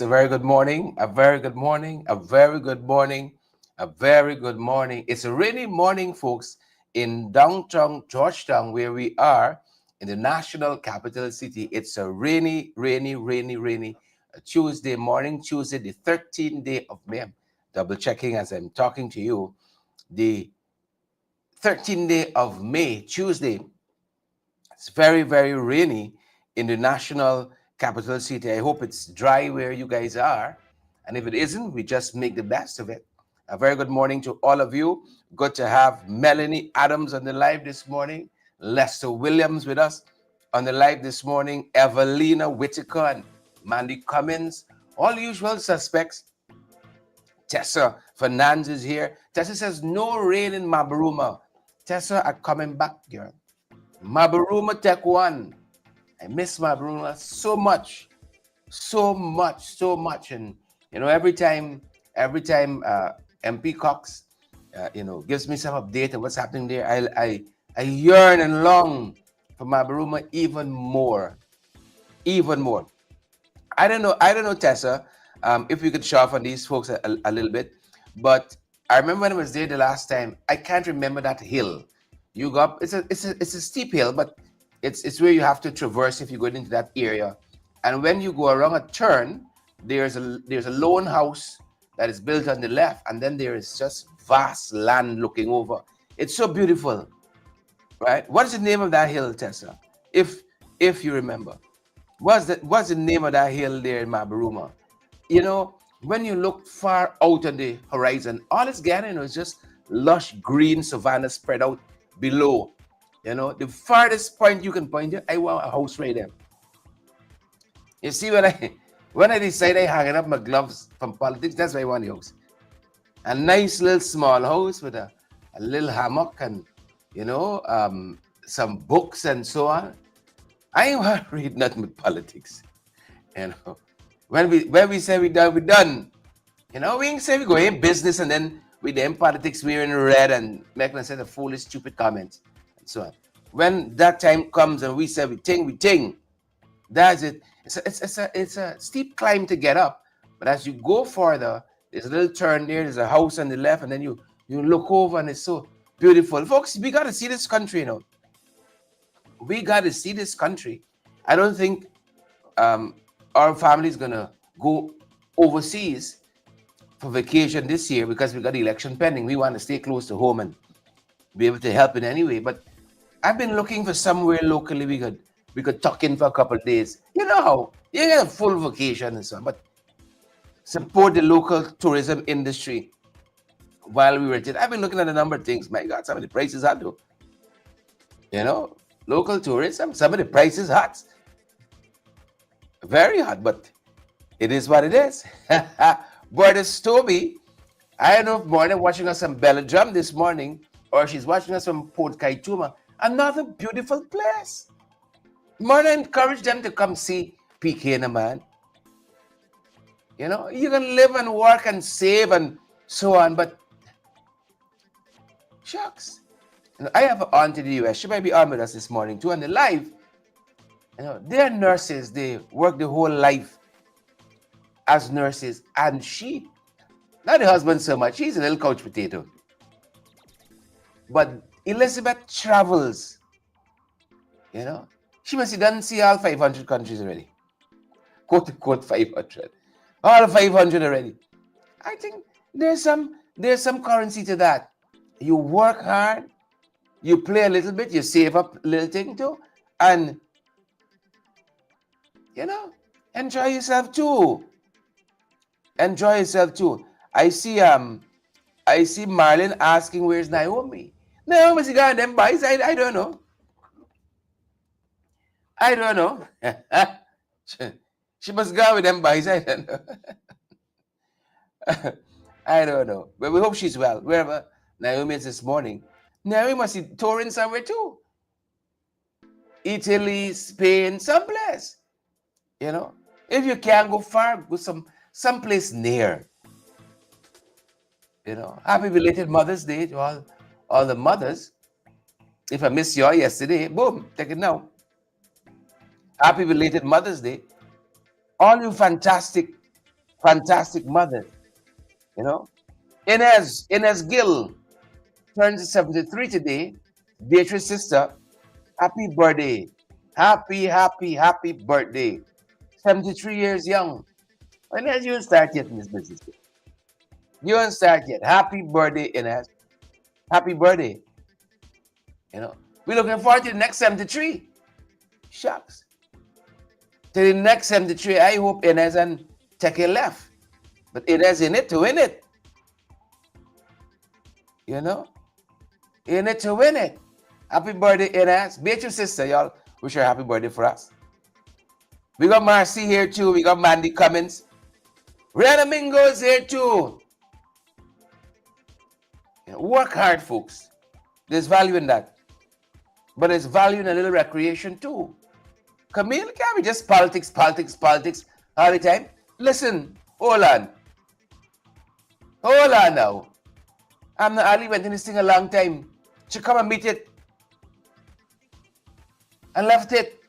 A very good morning, a very good morning, a very good morning, a very good morning. It's a rainy morning, folks, in downtown Georgetown, where we are in the national capital city. It's a rainy Tuesday morning, Tuesday, the 13th day of May. I'm double checking as I'm talking to you. The 13th day of May, Tuesday. It's very rainy in the national capital city. I hope it's dry where you guys are. And if it isn't, we just make the best of it. A very good morning to all of you. Good to have Melanie Adams on the live this morning. Lester Williams with us on the live this morning. Evelina Whitaker and Mandy Cummins. All the usual suspects. Tessa Fernandez is here. Tessa says, no rain in Mabaruma. Tessa are coming back, girl. Mabaruma Tech 1. I miss Mabaruma so much. And every time MP Cox gives me some update of what's happening there, I yearn and long for Mabaruma even more. I don't know, Tessa, if we could sharpen these folks a little bit, but I remember when I was there the last time. I can't remember that hill. You go up. It's a steep hill, but it's where you have to traverse if you go into that area. And when you go around a turn, there's a lone house that is built on the left, and then there is just vast land looking over. It's so beautiful, right? What is the name of that hill, Tessa? If you remember, what's the name of that hill there in Mabaruma? When you look far out on the horizon, all it's getting is just lush green savanna spread out below. The farthest point you can point to, I want a house right there. You see, when I decide I hanging up my gloves from politics, that's why I want the house. A nice little small house with a little hammock and some books and so on. I ain't want to read nothing with politics. When we say we done, we done. You know, we ain't say we go in business and then with them politics we're in red and making a set of foolish, stupid comments and so on. When that time comes and we say we think, that's it. It's a steep climb to get up. But as you go further, there's a little turn there, there's a house on the left, and then you look over and it's so beautiful. Folks, we gotta see this country, you know. We gotta see this country. I don't think our family's gonna go overseas for vacation this year because we got the election pending. We want to stay close to home and be able to help in any way. But I've been looking for somewhere locally we could tuck in for a couple of days. You know how you get a full vacation and so on, but support the local tourism industry while we were at it. I've been looking at a number of things. My God, some of the prices are though. You know, local tourism, some of the prices hot. Very hot, but it is what it is. Brother Stoby, I don't know if Morning watching us from Belgium this morning, or she's watching us from Port Kaituma. Another beautiful place. Morning, encourage them to come see PK and a man. You know, you can live and work and save and so on, but shucks. You know, I have an aunt in the US. She might be on with us this morning too on the live. You know, they're nurses. They work the whole life as nurses, and she, not the husband so much, he's a little couch potato. But Elizabeth travels, you know. She must have done see all 500 countries already. Quote unquote 500. All 500 already. I think there's some currency to that. You work hard, you play a little bit, you save up a little thing too, and you know, enjoy yourself too. Enjoy yourself too. I see Marlon asking where's Naomi. Naomi's got them boys. I don't know. I don't know. She must go with them boys. I don't know. I don't know. But we hope she's well. Wherever Naomi is this morning. Naomi must be touring somewhere too. Italy, Spain, someplace. You know. If you can't go far, go someplace near. You know. Happy belated Mother's Day to all the mothers. If I missed you yesterday, boom, take it now. Happy belated Mother's Day. All you fantastic mothers. You know. Inez Gill turns 73 today. Beatrice's sister. Happy birthday. Happy birthday. 73 years young. Inez, you don't start yet in this business. You don't start yet. Happy birthday, Inez. Happy birthday. You know, we're looking forward to the next 73. Shucks. To the next 73, I hope Inez and take a left. But Inez in it to win it. You know? In it to win it. Happy birthday, Inez. Beatrice's sister, y'all. Wish her a happy birthday for us. We got Marcy here too. We got Mandy Cummins. Rihanna Mingo is here too. You know, work hard, folks. There's value in that. But there's value in a little recreation too. Camille, can't be just politics all the time. Listen, hold on. Hold on now. Ali went in this thing a long time. She come and meet it. And left it.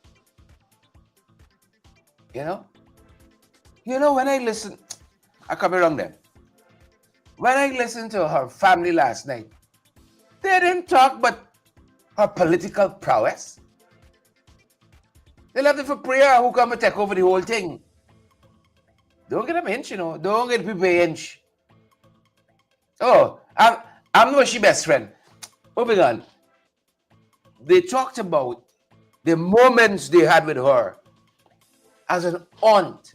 You know, when I listen, I come around there. When I listened to her family last night, they didn't talk but her political prowess. They left it for prayer who come and take over the whole thing. Don't get them inch, you know. Don't get people inch. Oh, I'm not she best friend. Moving on. They talked about the moments they had with her as an aunt,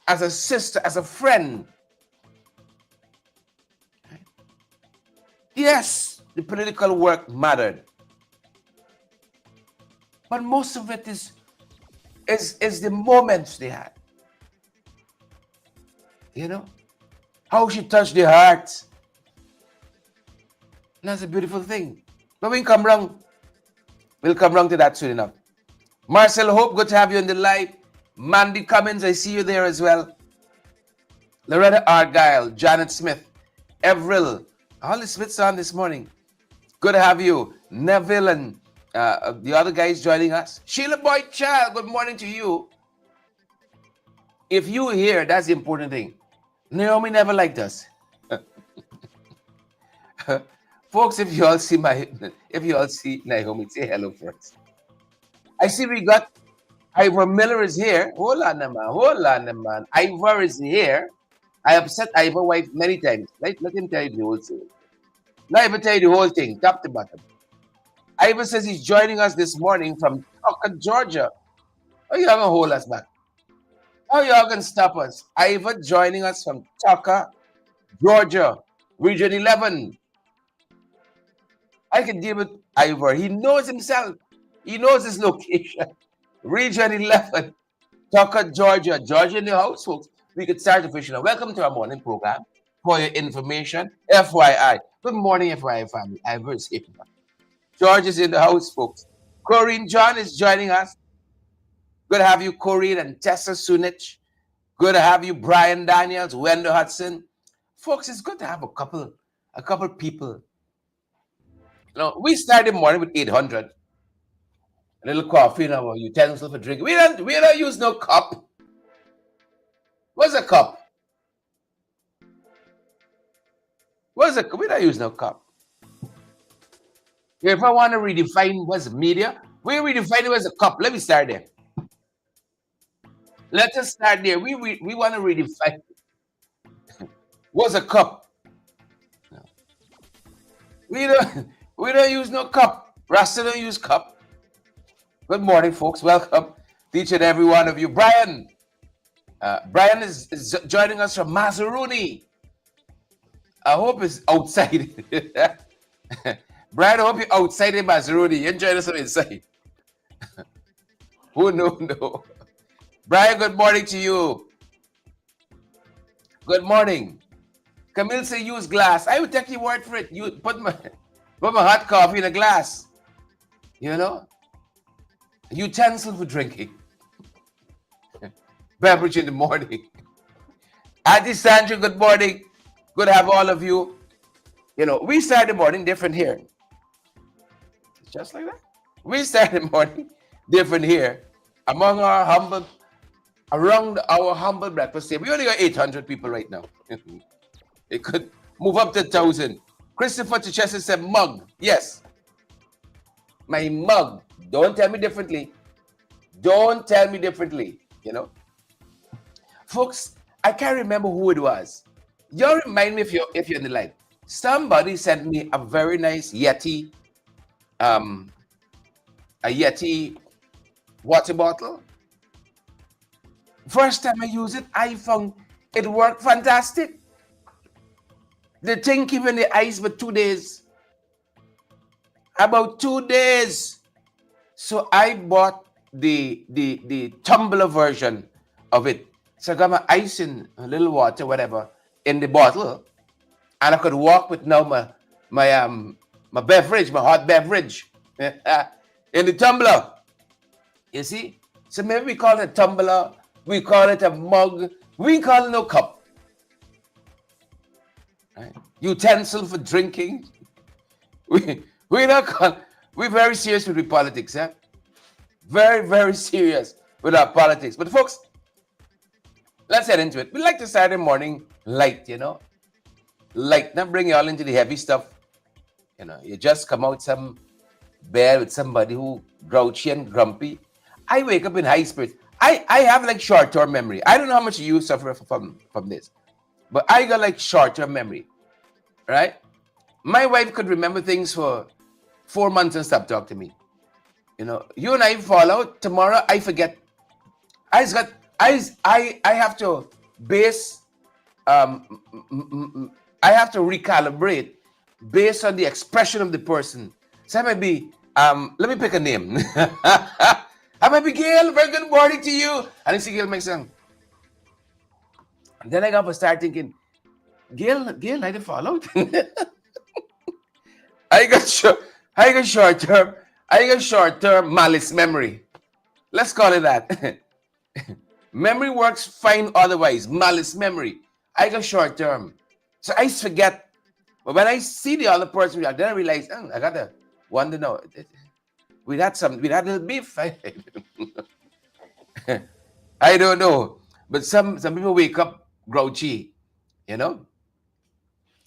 as a sister, as a friend. Yes, the political work mattered. But most of it is the moments they had. You know? How she touched their hearts. And that's a beautiful thing. But we'll come round to that soon enough. Marcel Hope, good to have you on the live. Mandy Cummins, I see you there as well. Loretta Argyle, Janet Smith, Everil, all the Smiths on this morning. Good to have you. Neville and the other guys joining us. Sheila Boyd Child, good morning to you. If you hear, that's the important thing. Naomi never liked us. Folks, if you all see Naomi, say hello first. I see we got Ivor Miller is here. Hold on, man. Ivor is here. I have upset Ivor wife many times. Let him tell you the whole thing. Let Ivor tell you the whole thing, top to bottom. Ivor says he's joining us this morning from Tucker, Georgia. How you gonna hold us back? How y'all gonna stop us? Ivor joining us from Tucker, Georgia, Region 11. I can deal with Ivor. He knows himself. He knows his location. Region 11, Tucker, Georgia. Georgia in the house, folks. We could start officially. Welcome to our morning program. For your information, FYI. Good morning, FYI family. Ivor is here. George is in the house, folks. Corinne John is joining us. Good to have you, Corinne and Tessa Sunich. Good to have you, Brian Daniels, Wendell Hudson. Folks, it's good to have a couple people. You know, we started the morning with 800. A little coffee in our utensil for drinking. We don't use no cup. What's a cup? We don't use no cup. If I want to redefine what's media, we redefine it as a cup. Let me start there. Let us start there. We want to redefine what's a cup. No. We don't use no cup. Rasta don't use cup. Good morning, folks. Welcome to each and every one of you. Brian is joining us from Mazaruni. I hope it's outside. Brian, I hope you're outside in Mazaruni. You're enjoying us from inside. Oh, no. Brian, good morning to you. Good morning. Camille say use glass. I would take your word for it. You put my hot coffee in a glass. You know? Utensil for drinking. Beverage in the morning. Auntie Sandra, good morning. Good to have all of you. You know, we start the morning different here. Just like that. We start the morning different here. Around our humble breakfast table. We only got 800 people right now. It could move up to 1,000. Christopher Chichester said mug. Yes. My mug. Don't tell me differently. You know. Folks, I can't remember who it was. You remind me if you're in the line. Somebody sent me a very nice Yeti, a Yeti water bottle. First time I used it, I found it worked fantastic. The thing keep in the ice for 2 days. About 2 days. So I bought the tumbler version of it. So I got my ice in a little water, whatever, in the bottle, and I could walk with now my beverage, my hot beverage, in the tumbler. You see? So maybe we call it a tumbler, we call it a mug, we call it no cup. Right? Utensil for drinking. We're very serious with politics, eh? Very, very serious with our politics. But folks, let's head into it. We like to start the morning light, you know. Light, not bring you all into the heavy stuff. You know, you just come out some bed with somebody who grouchy and grumpy. I wake up in high spirits. I have like short-term memory. I don't know how much you suffer from this, but I got like short-term memory, right? My wife could remember things for 4 months and stop talking to me. You know, you and I fall out. Tomorrow, I forget. I have to base, I have to recalibrate based on the expression of the person. So I might be, let me pick a name. I might be Gail, very good morning to you. And I see Gail makes sense. And then I got to start thinking, Gail, I didn't fall out. I got short-term malice memory. Let's call it that. Memory works fine otherwise. Malice memory. I got short term. So I forget. But when I see the other person react, then I realize, I gotta wonder now. We had a little beef. I don't know. But some people wake up grouchy, you know?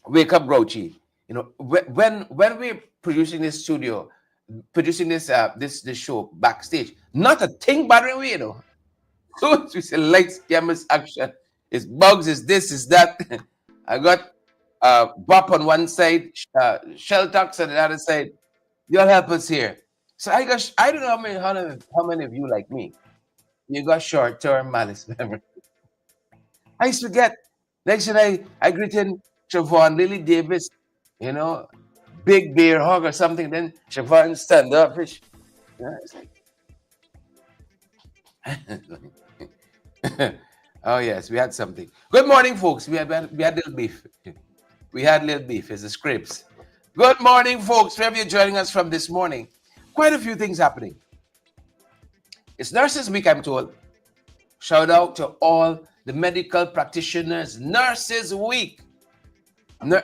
Wake up grouchy. You know, when we're producing this studio, producing this this show backstage, not a thing bothering me, you know. So we say lights, cameras, action. It's bugs, it's this, it's that. I got Bop on one side, Shell Talks on the other side. You'll help us here. So I don't know how many of you like me. You got short term malice memory. I used to forget. Next thing I greeted Siobhan, Lily Davis, you know, big bear hug or something. Then Siobhan stand up. It's like, oh yes, we had something. Good morning, folks. We had little beef. We had little beef. It's the scripts. Good morning, folks. Wherever you're joining us from this morning, quite a few things happening. It's Nurses Week, I'm told. Shout out to all the medical practitioners. Nurses Week.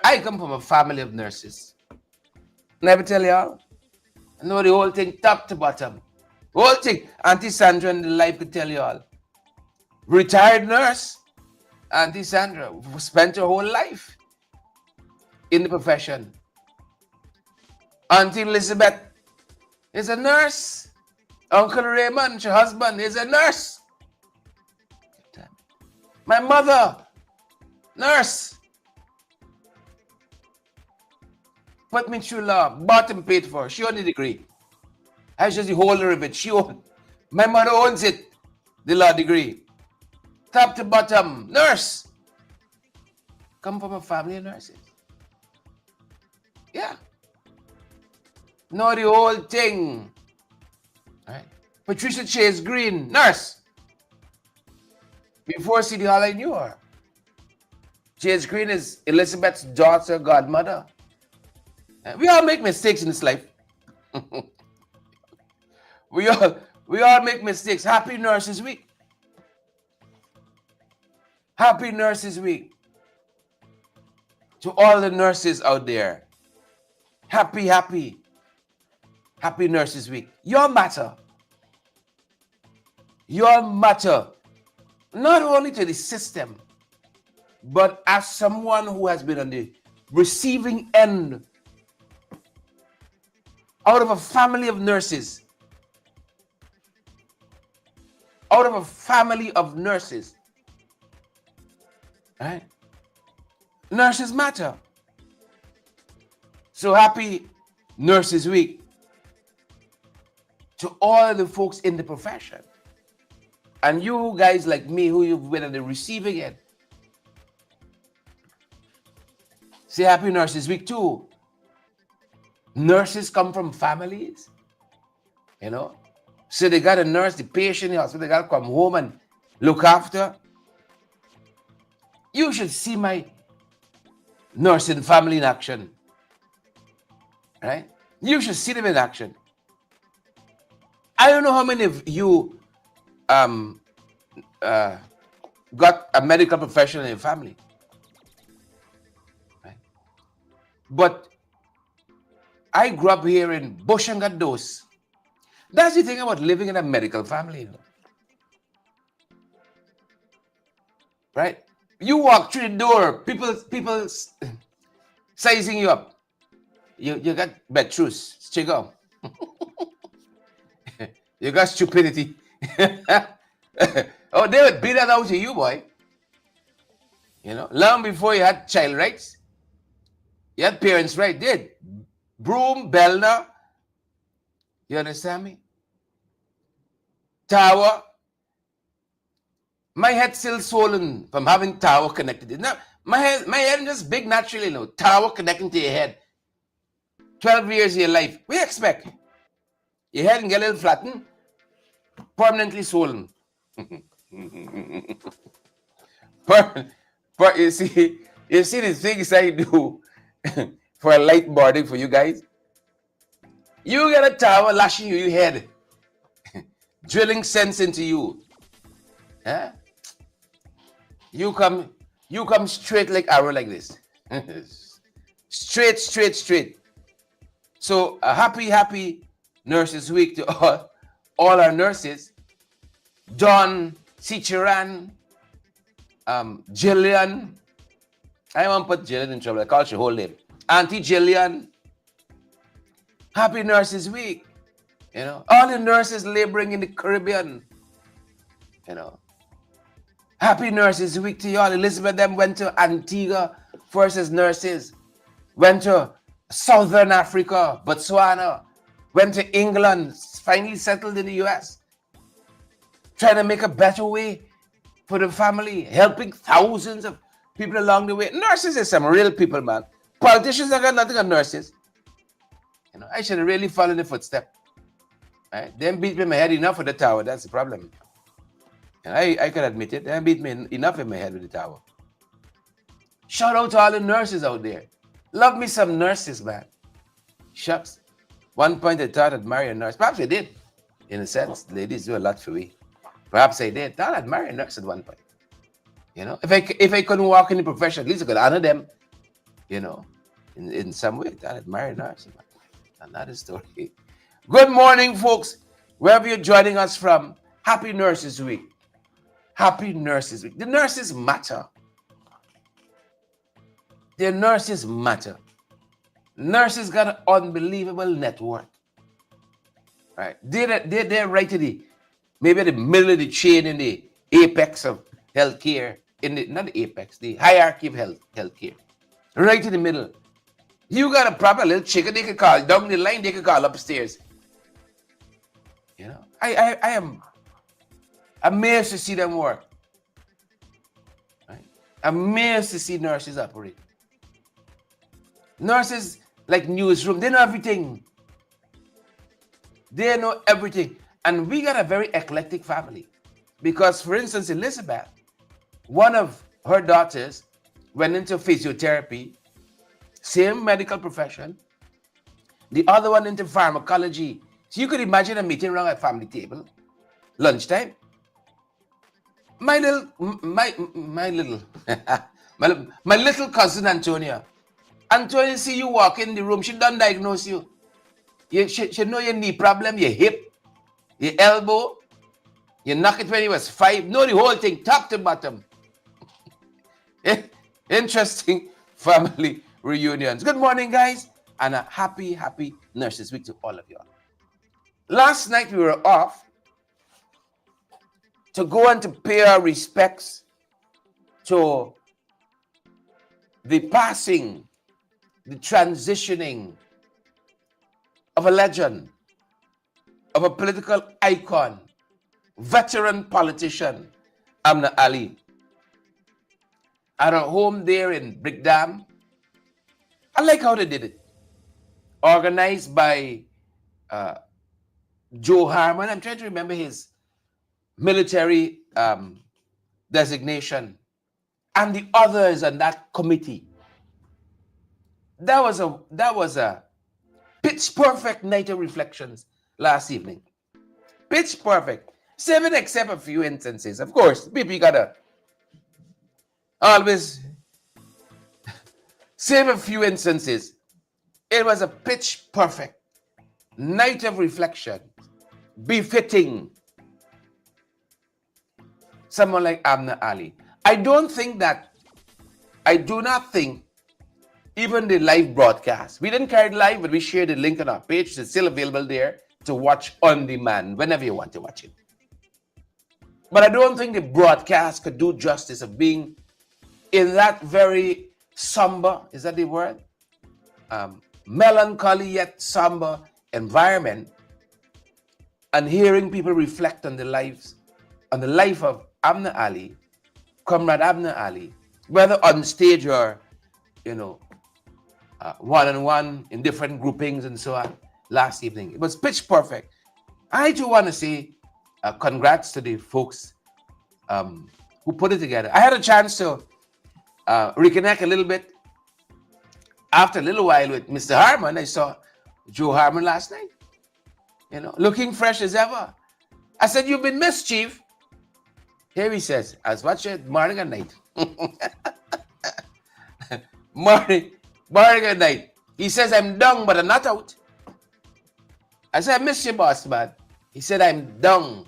I come from a family of nurses. Never tell y'all. I know the whole thing, top to bottom. The whole thing. Auntie Sandra in the life could tell y'all. Retired nurse. Auntie Sandra spent her whole life in the profession. Auntie Elizabeth is a nurse. Uncle Raymond, her husband, is a nurse. My mother, nurse. Put me through law, bought and paid for. She owned the degree. I was just the holder of it. She owned. My mother owns it, the law degree. Top to bottom, nurse. Come from a family of nurses. Yeah. Know the whole thing. All right. Patricia Chase Green, nurse. Before City Hall, I knew her. Chase Green is Elizabeth's daughter, godmother. We all make mistakes in this life. we all make mistakes. Happy Nurses Week. Happy Nurses Week. To all the nurses out there. Happy Nurses Week. Your matter. Your matter. Not only to the system, but as someone who has been on the receiving end out of a family of nurses. Out of a family of nurses. Right? Nurses matter. So happy Nurses Week to all the folks in the profession. And you guys like me who you've been on the receiving end. Say happy Nurses Week too. Nurses come from families, you know. So they got to nurse the patient in the hospital. They got to come home and look after. You should see my nursing family in action. Right? You should see them in action. I don't know how many of you got a medical professional in your family. Right? But I grew up here in Bushangados. That's the thing about living in a medical family. You know? Right? You walk through the door, people sizing you up. You got bad truths, chico. You got stupidity. Oh, they would beat that out to you, boy. You know, long before you had child rights, you had parents' rights. Did Broom, Belna. You understand me? Tower. My head still swollen from having tower connected. Now, my head is just big naturally, you know. Tower connecting to your head. 12 years of your life. What do you expect? Your head can get a little flattened, permanently swollen. You see the things I do for a light boarding for you guys. You get a tower lashing your head, drilling sense into you. Eh? You come straight like arrow like this. Straight. So a happy Nurses Week to all our nurses. Don, Sichiran, Jillian. I won't put Jillian in trouble. I call her whole name. Auntie Jillian. Happy Nurses Week. You know, all the nurses laboring in the Caribbean. You know, Happy Nurses Week to y'all. Elizabeth them went to Antigua first as nurses. Went to Southern Africa, Botswana. Went to England. Finally settled in the US. Trying to make a better way for the family. Helping thousands of people along the way. Nurses are some real people, man. Politicians have got nothing on nurses. You know, I should have really followed in the footstep. Right? Them beat me in my head enough for the tower. That's the problem. And I can admit it. They beat me enough in my head with the tower. Shout out to all the nurses out there. Love me some nurses, man. Shucks. One point I thought I'd marry a nurse. Perhaps I did. In a sense, ladies do a lot for me. Perhaps I did. Thought I'd marry a nurse at one point. You know, if I couldn't walk in the profession, at least I could honor them. You know, in some way. Thought I'd marry a nurse. Another story. Good morning, folks. Wherever you're joining us from, Happy Nurses Week. Happy Nurses Week. The nurses matter. The nurses matter. Nurses got an unbelievable network. Right? They're right at maybe at the middle of the chain in the apex of healthcare. Not the apex, the hierarchy of healthcare. Right in the middle. You got a proper little chicken they could call down the line, they could call upstairs. You know, I am amazed to see them work. Right? Amazed to see nurses operate. Nurses like newsroom, they know everything. They know everything. And we got a very eclectic family. Because, for instance, Elizabeth, one of her daughters went into physiotherapy, same medical profession. The other one into pharmacology. So you could imagine a meeting around a family table, lunchtime. My little cousin Antonia. Antonia see you walk in the room, she done diagnose you. She know your knee problem, your hip, your elbow. You knock it when you was 5. Know the whole thing, top to bottom. Interesting family reunions. Good morning, guys, and a happy Nurses Week to all of y'all. Last night we were off to go and to pay our respects to the passing, the transitioning of a legend, of a political icon, veteran politician, Amna Ali. At her home there in Brickdam. I like how they did it. Organized by Joe Harmon. I'm trying to remember his military designation. And the others on that committee. That was a pitch perfect night of reflections last evening. Pitch perfect. Seven except a few instances. Of course, people you gotta always save a few instances. It was a pitch perfect night of reflection, befitting someone like Amna Ali. I do not think even the live broadcast, we didn't carry it live, but we shared the link on our page. It's still available there to watch on demand whenever you want to watch it. But I don't think the broadcast could do justice of being in that very somber, is that the word? Melancholy yet somber environment, and hearing people reflect on the life of Amna Ali, Comrade Amna Ali, whether on stage or, one-on-one in different groupings and so on last evening. It was pitch perfect. I do want to say congrats to the folks who put it together. I had a chance to reconnect a little bit after a little while with Mr. Harmon. I saw Joe Harmon last night, looking fresh as ever. I said, "You've been missed, Chief." Here he says, as watch it morning and night. morning, morning and night. He says, I'm down, but I'm not out. I said, I miss you, boss, man. He said, I'm down,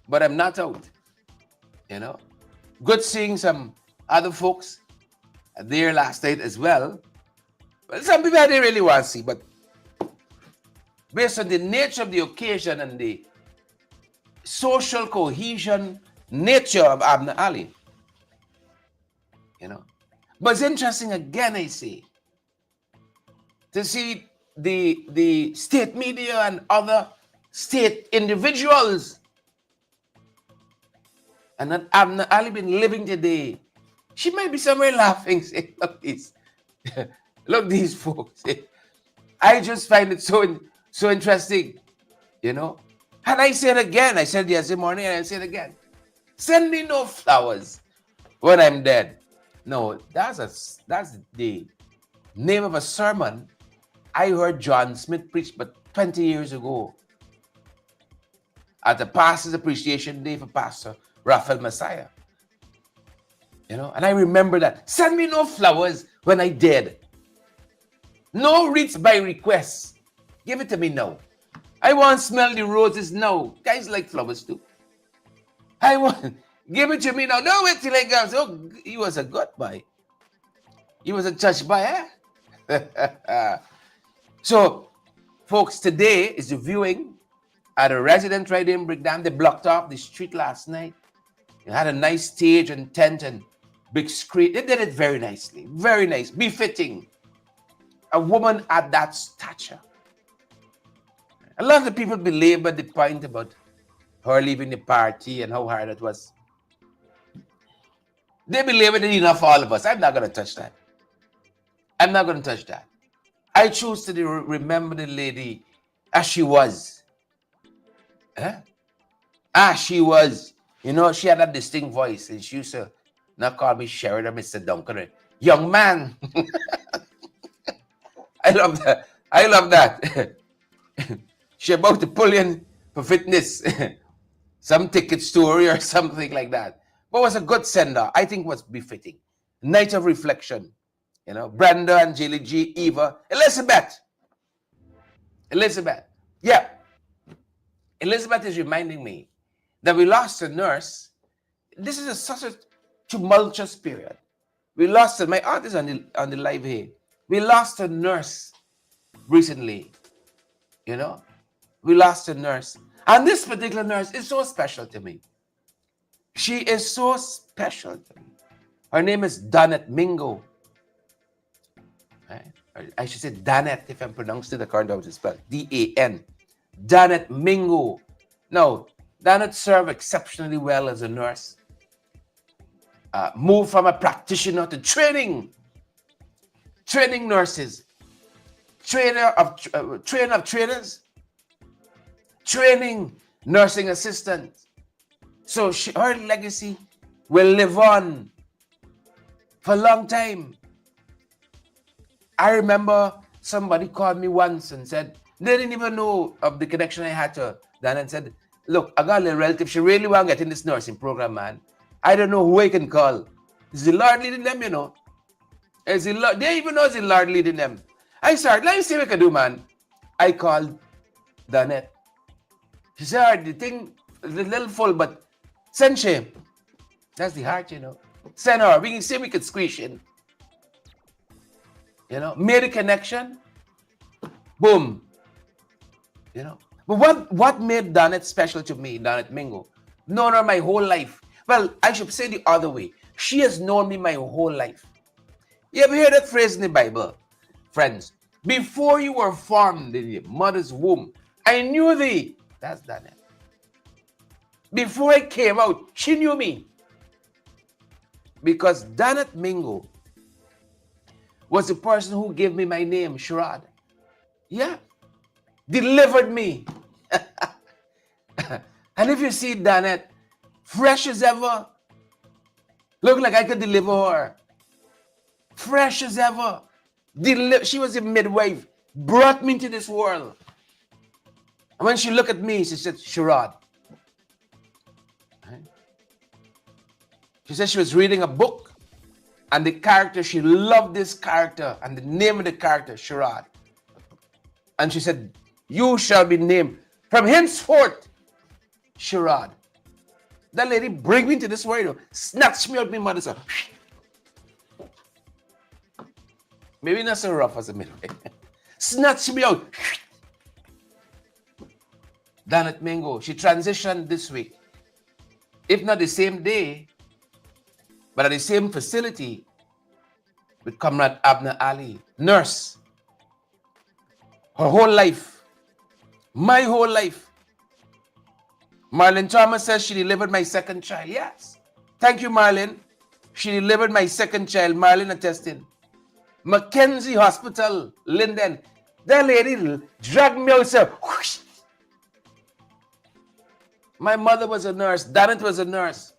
but I'm not out. You know, good seeing some other folks there last night as well. Well, some people I didn't really want to see, but based on the nature of the occasion and the social cohesion nature of Abner Ali, you know. But it's interesting again, I say, to see the state media and other state individuals, and that Abner Ali been living today. She might be somewhere laughing, saying, look these, look these folks. I just find it so interesting, you know. And I said again, I said yesterday morning, and I said again, send me no flowers when I'm dead. No, that's the name of a sermon I heard John Smith preach but 20 years ago at the Pastor's Appreciation Day for Pastor Raphael Messiah. You know, and I remember that. Send me no flowers when I dead. No wreaths by request. Give it to me now. I want to smell the roses now. Guys like flowers too. I want, give it to me now. Don't wait till I go. Oh, he was a good boy. He was a church boy, eh? So, folks, today is the viewing at a resident right in Brickdam. They blocked off the street last night. They had a nice stage and tent and big screen. They did it very nicely. Very nice. Befitting a woman at that stature. A lot of the people belabored the point about her leaving the party and how hard it was. They belabored it enough for all of us. I'm not going to touch that. I'm not going to touch that. I choose to remember the lady as she was. As she was. You know, she had a distinct voice, and she used to not call me Sheridan, Mr. Duncan. Young man. I love that. I love that. She about to pull in for fitness. Some ticket story or something like that. But it was a good sender. I think was befitting. Night of reflection. You know, Brenda, Angela G, Eva, Elizabeth. Yeah. Elizabeth is reminding me that we lost a nurse. This is such a tumultuous period. We lost my aunt is on the live here. We lost a nurse recently. You know, we lost a nurse. And this particular nurse is so special to me. She is so special to me. Her name is Danette Mingo. I should say Danette if I'm pronouncing it according to how it's spelled. D-A-N. Danette Mingo. Now, Danette served exceptionally well as a nurse. Moved from a practitioner to training nurses, trainer of trainers, training nursing assistants. So her legacy will live on for a long time. I remember somebody called me once and said, they didn't even know of the connection I had to Dan, and said, look, I got a little relative. She really want to get in this nursing program, man. I don't know who I can call. Is the Lord leading them, you know? Is the Lord, they even know is the Lord leading them. I started, let me see what I can do, man. I called Danette. She said, the thing is a little full, but send she. That's the heart, you know. Send her. We can see we could squeeze in. You know, made a connection. Boom. You know. But what made Danette special to me, Danette Mingo? Known her my whole life. Well, I should say the other way. She has known me my whole life. You ever hear that phrase in the Bible? Friends, before you were formed in your mother's womb, I knew thee. That's Danette. Before I came out, she knew me. Because Danette Mingo was the person who gave me my name, Sherrod. Yeah. Delivered me. And if you see Danette, fresh as ever, look like I could deliver her. Fresh as ever. She was a midwife, brought me into this world. And when she looked at me, she said, Sherrod. She said she was reading a book, and the character, she loved this character, and the name of the character, Sherrod. And she said, you shall be named from henceforth, Sherrod. That lady bring me into this world, snatch me out my mother's house. Maybe not so rough as a middle. Snatch me out. Janet Mingo, she transitioned this week. If not the same day, but at the same facility with Comrade Abner Ali, nurse. Her whole life, my whole life. Marlene Thomas says she delivered my second child. Yes. Thank you, Marlene. She delivered my second child. Marlene attested. Mackenzie Hospital, Linden. That lady dragged me out. Said, whoosh. My mother was a nurse. Janet was a nurse.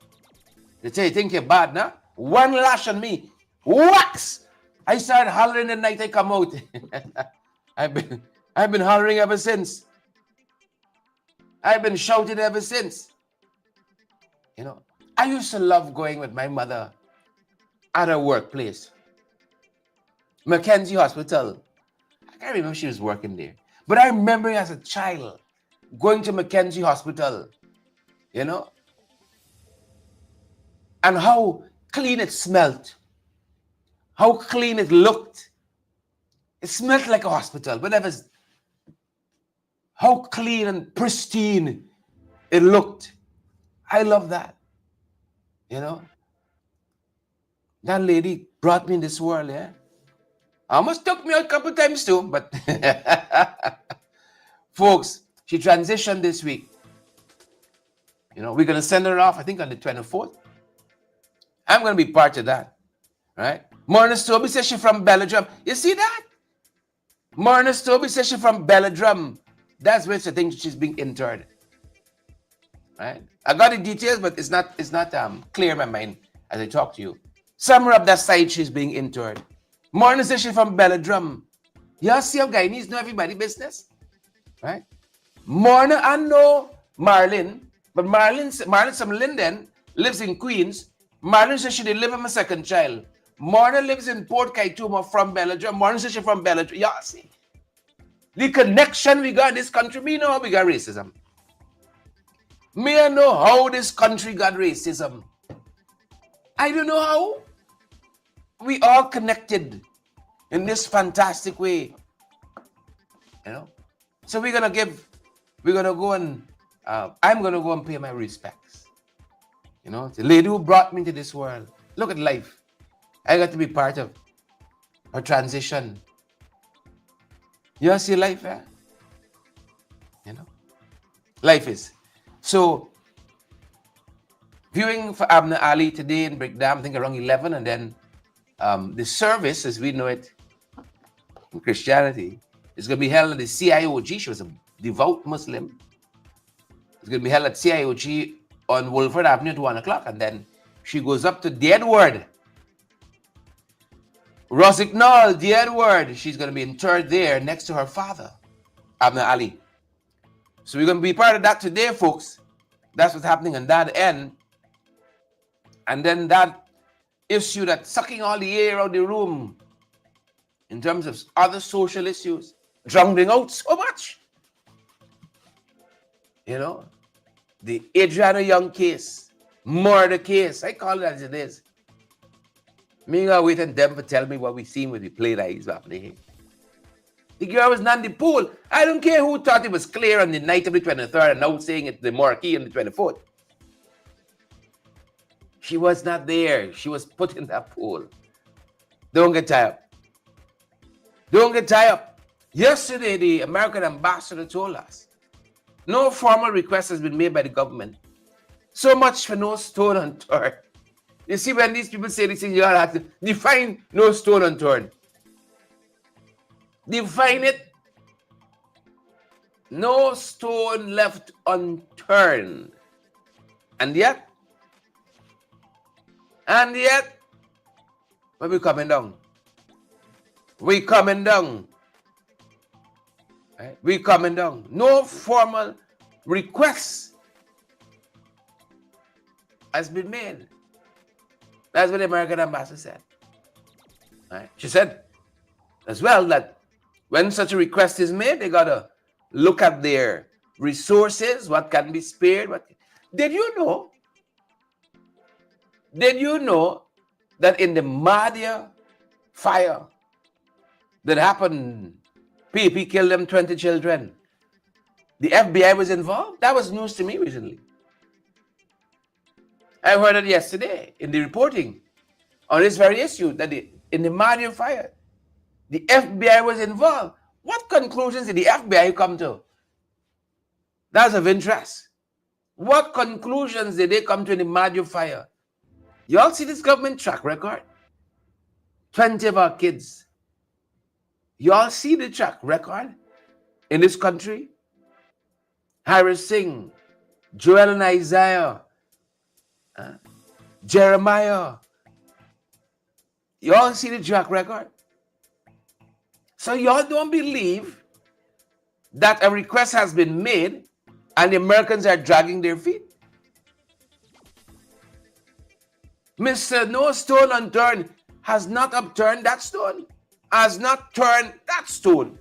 They say, you think you're bad, nah? One lash on me. Wax! I started hollering the night I come out. I've been hollering ever since. I've been shouting ever since. You know, I used to love going with my mother at her workplace. Mackenzie Hospital. I can't remember if she was working there. But I remember as a child going to Mackenzie Hospital, you know, and how clean it smelled, how clean it looked. It smelled like a hospital, but that was how clean and pristine it looked. I love that, you know. That lady brought me in this world, yeah. Almost took me out a couple times too, but folks, she transitioned this week. You know, we're going to send her off, I think, on the 24th. I'm going to be part of that, right? Myrna Stobie says she's from Belladrum. You see that? Myrna Stobie says she's from Belladrum. That's where she thinks she's being interred, right? I got the details, but it's not clear in my mind as I talk to you. Somewhere up that side, she's being interred. Myrna says she's from Belladrum. You see how Guyanese know everybody's business, right? Myrna, I know Marlene, but Marlene from Linden lives in Queens. Marlene says she delivered my second child. Myrna lives in Port Kaituma from Belladrum. Myrna says she's from Belladrum. Yeah, see. The connection we got in this country, me know how we got racism. Me I know how this country got racism. I don't know how. We all connected in this fantastic way. You know? So we're gonna go and I'm gonna go and pay my respects. You know, the lady who brought me into this world. Look at life. I got to be part of her transition. You see life, eh? You know? Life is. So, viewing for Abner Ali today in Brickdam, I think around 11, and then the service, as we know it in Christianity, is going to be held at the CIOG. She was a devout Muslim. It's going to be held at CIOG on Wolford Avenue at 1 o'clock, and then she goes up to the Edward. Rosignol, the Edward. She's going to be interred there next to her father, Abner Ali. So we're going to be part of that today, folks. That's what's happening on that end. And then that issue that's sucking all the air out of the room in terms of other social issues, drowning out so much. You know, the Adriana Young case, murder case, I call it as it is. Me gonna wait and them to tell me what we seen with the play that is happening. The girl was not in the pool. I don't care who thought it was clear on the night of the 23rd and now saying it's the marquee on the 24th. She was not there. She was put in that pool. Don't get tired. Don't get tired. Yesterday, the American ambassador told us no formal request has been made by the government. So much for no stone unturned. You see, when these people say these things, you have to define no stone unturned. Define it. No stone left unturned. And yet, when we coming down. We coming down. Right? We coming down. No formal request has been made. That's what the American ambassador said. Right? She said as well that when such a request is made, they gotta look at their resources, what can be spared. Did you know that in the Madhya fire that happened, PP killed them 20 children, the FBI was involved? That was news to me recently. I heard it yesterday in the reporting on this very issue that in the Madhya fire, the FBI was involved. What conclusions did the FBI come to? That's of interest. What conclusions did they come to in the Madhya fire? You all see this government track record? 20 of our kids. You all see the track record in this country? Harris Singh, Joel and Isaiah, Jeremiah. You all see the track record? So y'all don't believe that a request has been made and the Americans are dragging their feet? Mr. No Stone Unturned has not upturned that stone, has not turned that stone.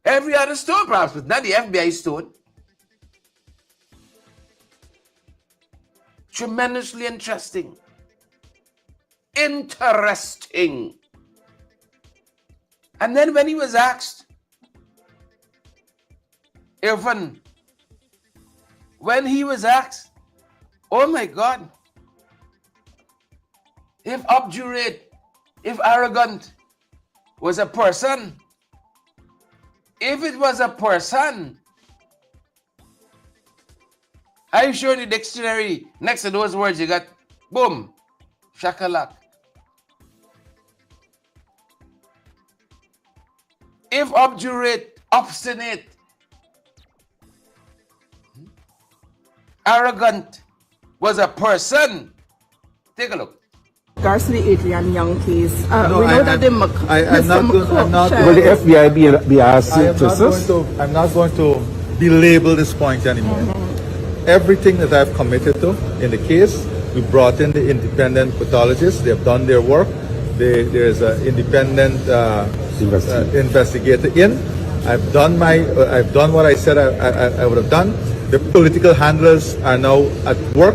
Every other stone perhaps, but not the FBI stone. Tremendously interesting. Interesting. And then when he was asked, Irfan, when he was asked, oh my God, if obdurate, if arrogant was a person, if it was a person, I show you the dictionary next to those words you got, boom, shakalak. If obdurate, obstinate, arrogant was a person, take a look. Regards to the Adrian Young case, we know that I'm not. Will the FBI be asked to assist? I'm not going to belabel this point anymore. Everything that I've committed to in the case, we brought in the independent pathologists. They have done their work. There's an independent investigator in. I've done what I said I would have done. The political handlers are now at work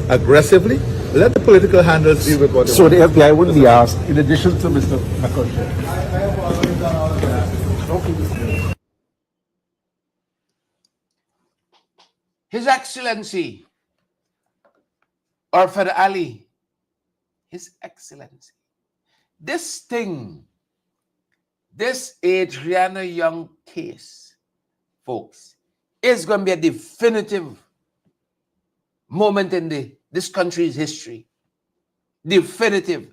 aggressively. Let the political handlers deal with what they So want. the FBI wouldn't be asked, in addition to Mr. McCutcheon. His Excellency, Orfad Ali, His Excellency, this thing, this Adriana Young case, folks, is going to be a definitive moment in this country's history. Definitive.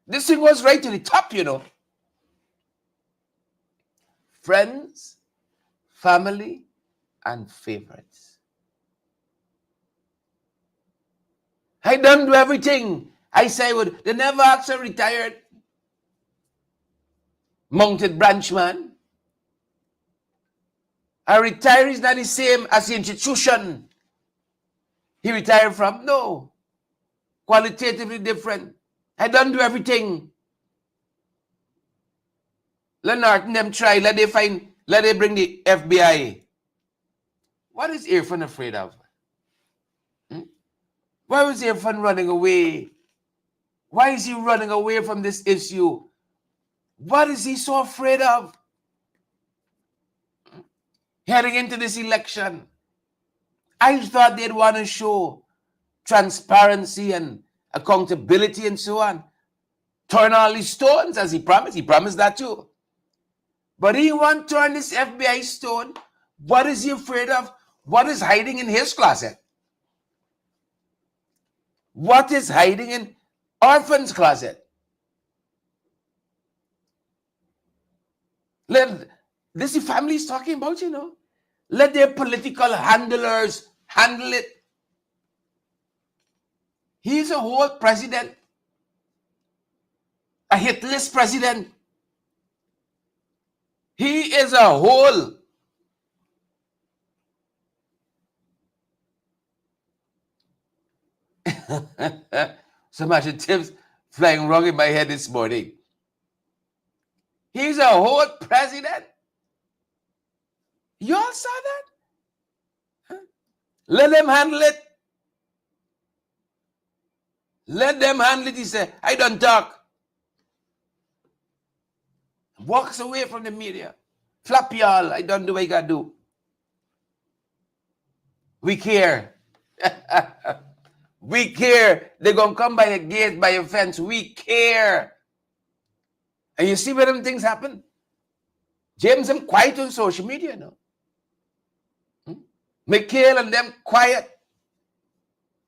This thing was right to the top, you know. Friends, family, and favorites. I done do everything. I say I would. They never asked a retired mounted branchman. A retiree is not the same as the institution he retired from. No. Qualitatively different. I done do everything. Leonard and them try. Let they bring the FBI. What is Irfan afraid of? Why was Irfan running away? Why is he running away from this issue? What is he so afraid of? Heading into this election, I thought they'd want to show transparency and accountability and so on. Turn all these stones as he promised. He promised that too. But he want to turn this FBI stone. What is he afraid of? What is hiding in his closet? What is hiding in Orphan's closet? This is the family is talking about, you know. Let their political handlers handle it. He's a whole president. A hitless president. He is a whole. Some adjectives flying wrong in my head this morning. He's a whole president. You all saw that? Huh? Let them handle it. Let them handle it, he said. I don't talk. Walks away from the media. Flap y'all. I don't do what I gotta do. We care. We care. They're gonna come by a gate, by a fence. We care. And you see where them things happen? James them quiet on social media now. McHale and them quiet.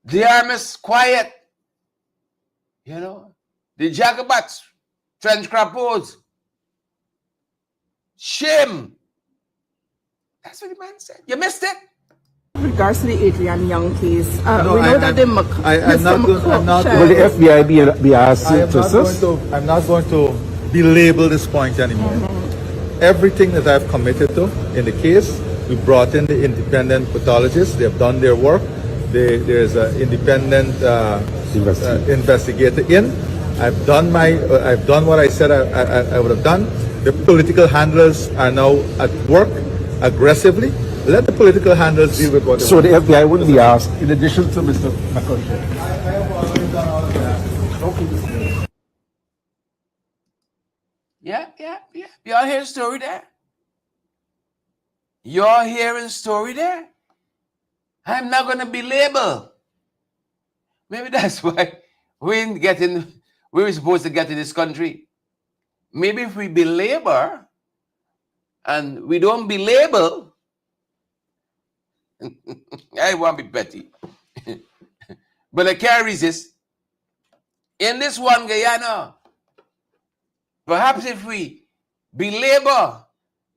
The armies quiet. You know, the Jacobats, trench crappos. Shame. That's what the man said. You missed it. With regards to the Adrian Young case, No, we know that the I'm not Will the FBI be asked to assist? I'm not going to belabel this point anymore. Everything that I've committed to in the case, we brought in the independent pathologists. They have done their work. There's an independent investigator in. I've done what I said I would have done. The political handlers are now at work aggressively. Let the political handlers deal with what they So want. the FBI wouldn't be asked, in addition to Mr. McCutcheon. Yeah. Y'all hear the story there? You're hearing story there? I'm not going to be labeled. Maybe that's why we were supposed to get in this country. Maybe if we belabor and we don't be labeled, I won't be petty. But I can't resist. In this one Guyana, perhaps if we belabor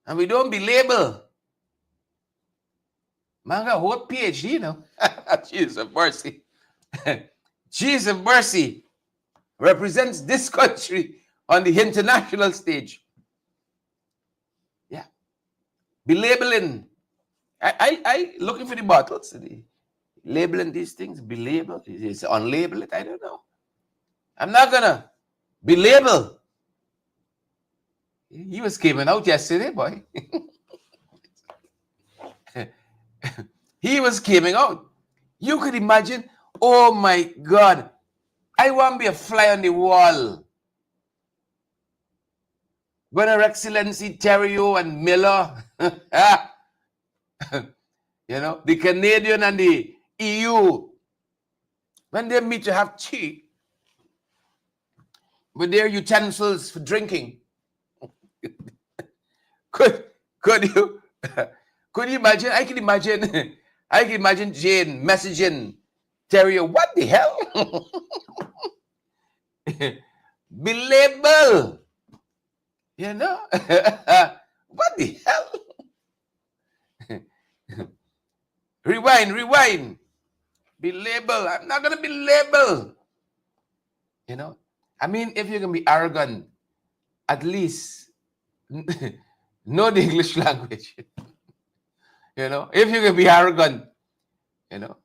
and we don't be labeled, man got a whole PhD, you know. Jesus of mercy. Jesus of mercy represents this country on the international stage. Yeah. Be labeling. I looking for the bottles. Labeling these things. Be labeled. Is it unlabel it? I don't know. I'm not gonna be labeled. He was coming out yesterday, boy. He was coming out. You could imagine, oh my God, I want to be a fly on the wall. When Her Excellency Terrio and Miller, you know, the Canadian and the EU, when they meet to have tea with their utensils for drinking, could you imagine? I can imagine Jane messaging Terrio, what the hell? Be labeled. You know? What the hell? Rewind. Be labeled. I'm not going to be labeled. You know? I mean, if you're going to be arrogant, at least know the English language. You know? If you're going to be arrogant, you know,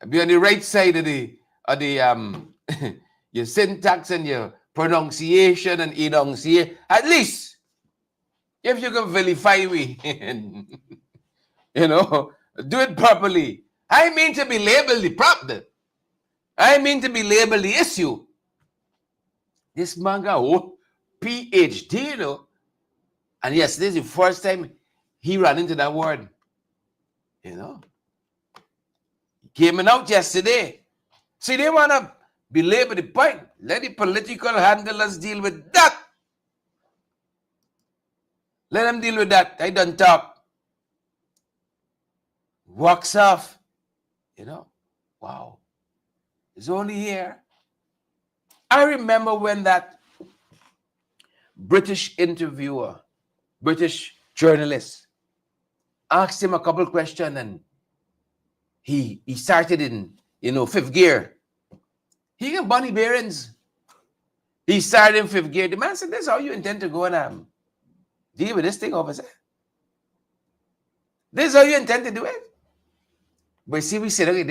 be on the right side of the your syntax and your pronunciation and enunciation. At least, if you can vilify me, you know, do it properly. I mean to be labeled the problem. I mean to be labeled the issue. This man got a PhD, you know. And yes, this is the first time he ran into that word. You know. Came out yesterday. See, they want to belabor the point. Let the political handlers deal with that. Let them deal with that. I don't talk. Walks off. You know. Wow. It's only here. I remember when that British interviewer, British journalist, asked him a couple questions, and he started in, you know, fifth gear. He got bunny bearings. He started in fifth gear. The man said, this is how you intend to go and deal with this thing over there. This is how you intend to do it. But see, we said, okay,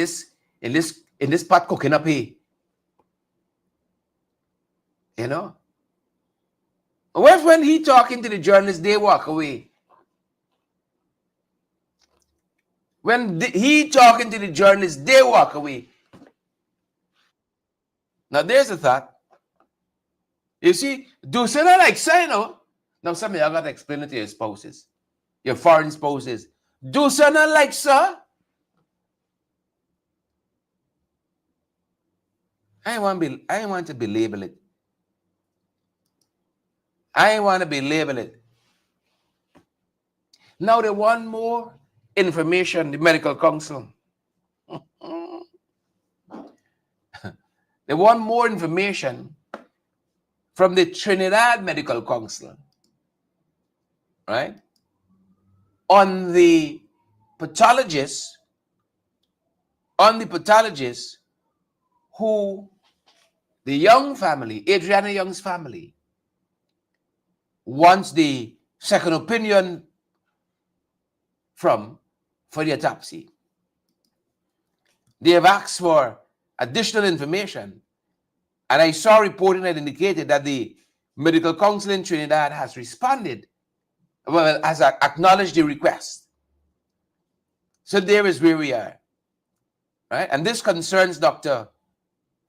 in this in this pot cooking up here. You know? What if when he talking to the journalists, they walk away? When he talking to the journalists, they walk away. Now there's a thought. You see, do say that like say no. Now some of y'all gotta explain it to your spouses, your foreign spouses. Do say not like sir. I want to belabel it. I want to belabel it. Now they want more information, the medical council. They want more information from the Trinidad Medical Council, right? On the pathologists, who the Young family, Adriana Young's family, wants the second opinion from for the autopsy. They have asked for additional information, and I saw reporting that indicated that the Medical Council in Trinidad has responded, well, has acknowledged the request. So there is where we are, right? And this concerns Dr.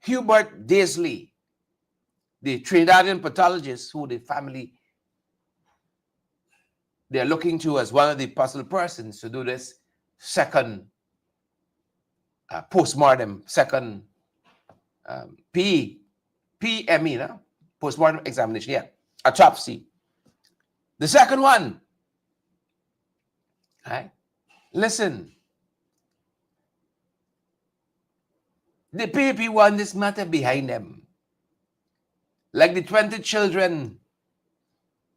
Hubert Daisley, the Trinidadian pathologist who the family, they're looking to as one of the possible persons to do this second post-mortem, second PME, no? Post-mortem examination, yeah, autopsy. The second one, right? Listen, the PAP want this matter behind them. Like the 20 children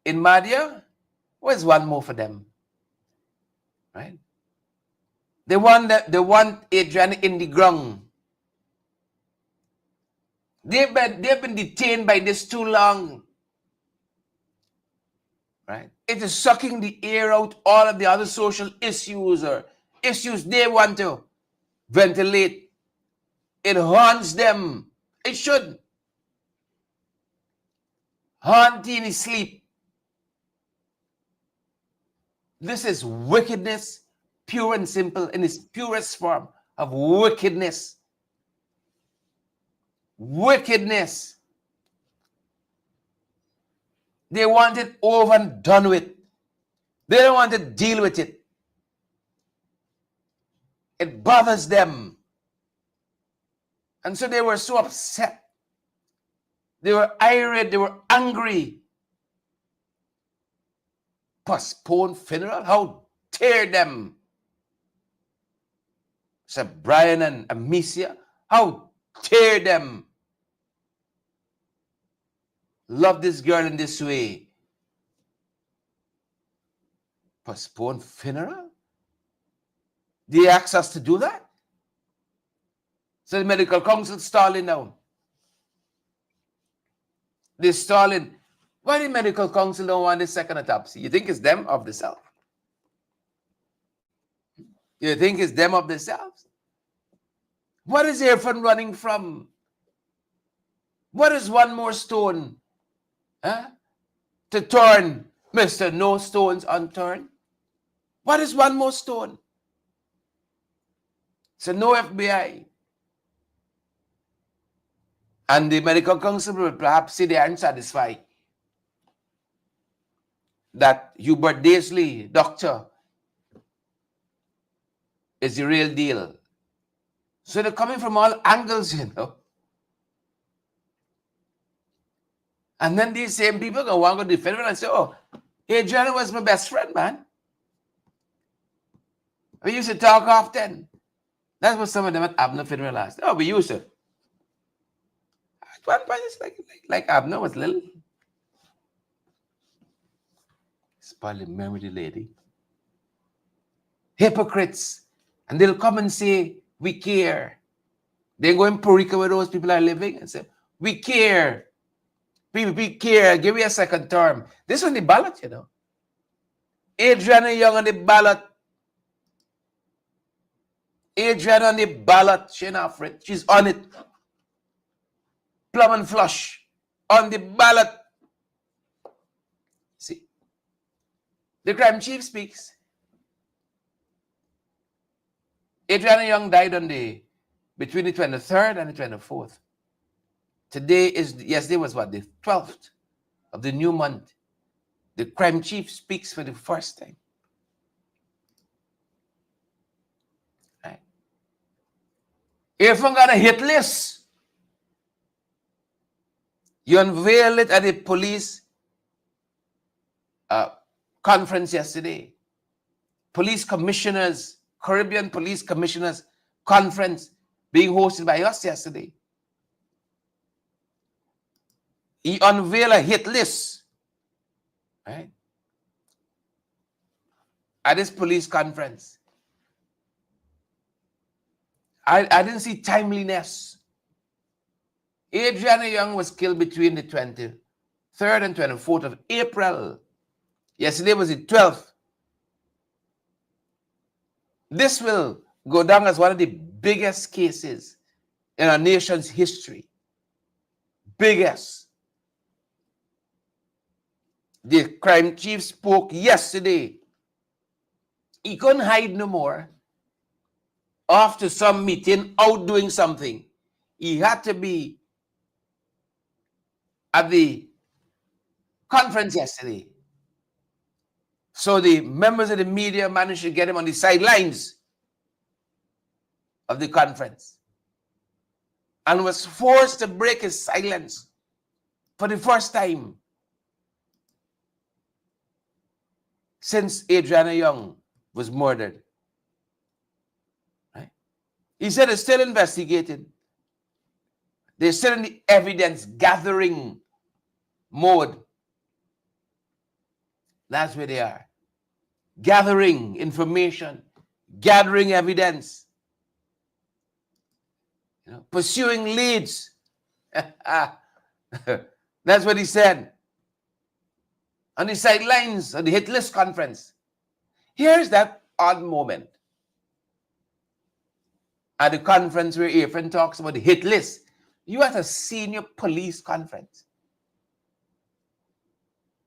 in Madhya, where's one more for them? Right? They want Adriana in the ground. They've been detained by this too long. Right? It is sucking the air out all of the other social issues or issues they want to ventilate. It haunts them. It should. Haunt in his sleep. This is wickedness, pure and simple, in its purest form of wickedness. Wickedness. They want it over and done with. They don't want to deal with it. It bothers them. And so they were so upset. They were irate. They were angry. Postpone funeral? How dare them? Sir Brian and Amicia, how dare them love this girl in this way? Postpone funeral? They asked us to do that? So the medical council stalling now. They're stalling. Why the medical council don't want this second autopsy? You think it's them of the self? You think it's them of themselves? What is Irfan running from? What is one more stone to turn Mr. No Stones Unturned? What is one more stone? So no FBI. And the medical council will perhaps say they aren't satisfied that Hubert Daisley, doctor, is the real deal. So they're coming from all angles, you know. And then these same people go want to go defend it and say, oh, Adriana was my best friend, man. We used to talk often. That's what some of them at Abner funeral asked. Oh, we used to. At one point, it's like Abner was little. It's probably memory lady. Hypocrites. And they'll come and say, we care. They go in Puerto Rico where those people are living and say, we care. We care. Give me a second term. This on the ballot, you know. Adriana Young on the ballot. Adrian on the ballot. She not afraid. She's on it. Plum and flush. On the ballot. See. The crime chief speaks. Adriana Young died between the 23rd and the 24th. Yesterday was what? The 12th of the new month. The crime chief speaks for the first time. Right. If I'm got a hit list, you unveiled it at the police conference yesterday. Police commissioners, Caribbean Police Commissioners Conference being hosted by us yesterday. He unveiled a hit list, right? At this police conference. I didn't see timeliness. Adriana Young was killed between the 23rd and 24th of April. Yesterday was the 12th. This will go down as one of the biggest cases in our nation's history. Biggest. The crime chief spoke yesterday. He couldn't hide no more. After some meeting, out doing something, he had to be at the conference yesterday. So the members of the media managed to get him on the sidelines of the conference and was forced to break his silence for the first time since Adriana Young was murdered. Right? He said it's still investigated. They're still in the evidence gathering mode. That's where they are. Gathering information, gathering evidence, pursuing leads. That's what he said on the sidelines of the hit list conference. Here's that odd moment at the conference where Efren talks about the hit list. You at a senior police conference.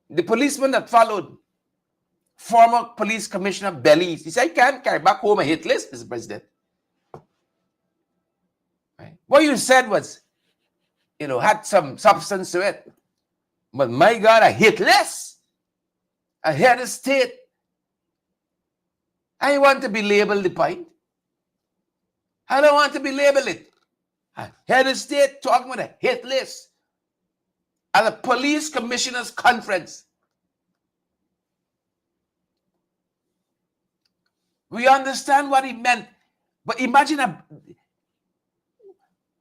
The policeman that followed, former police commissioner Belize, he said, I can't carry back home a hit list, Mr. President. Right? What you said was, had some substance to it. But my God, a hit list? A head of state? I want to be labeled the point. I don't want to be labeled it. A head of state talking about a hit list at a police commissioners conference. We understand what he meant, but imagine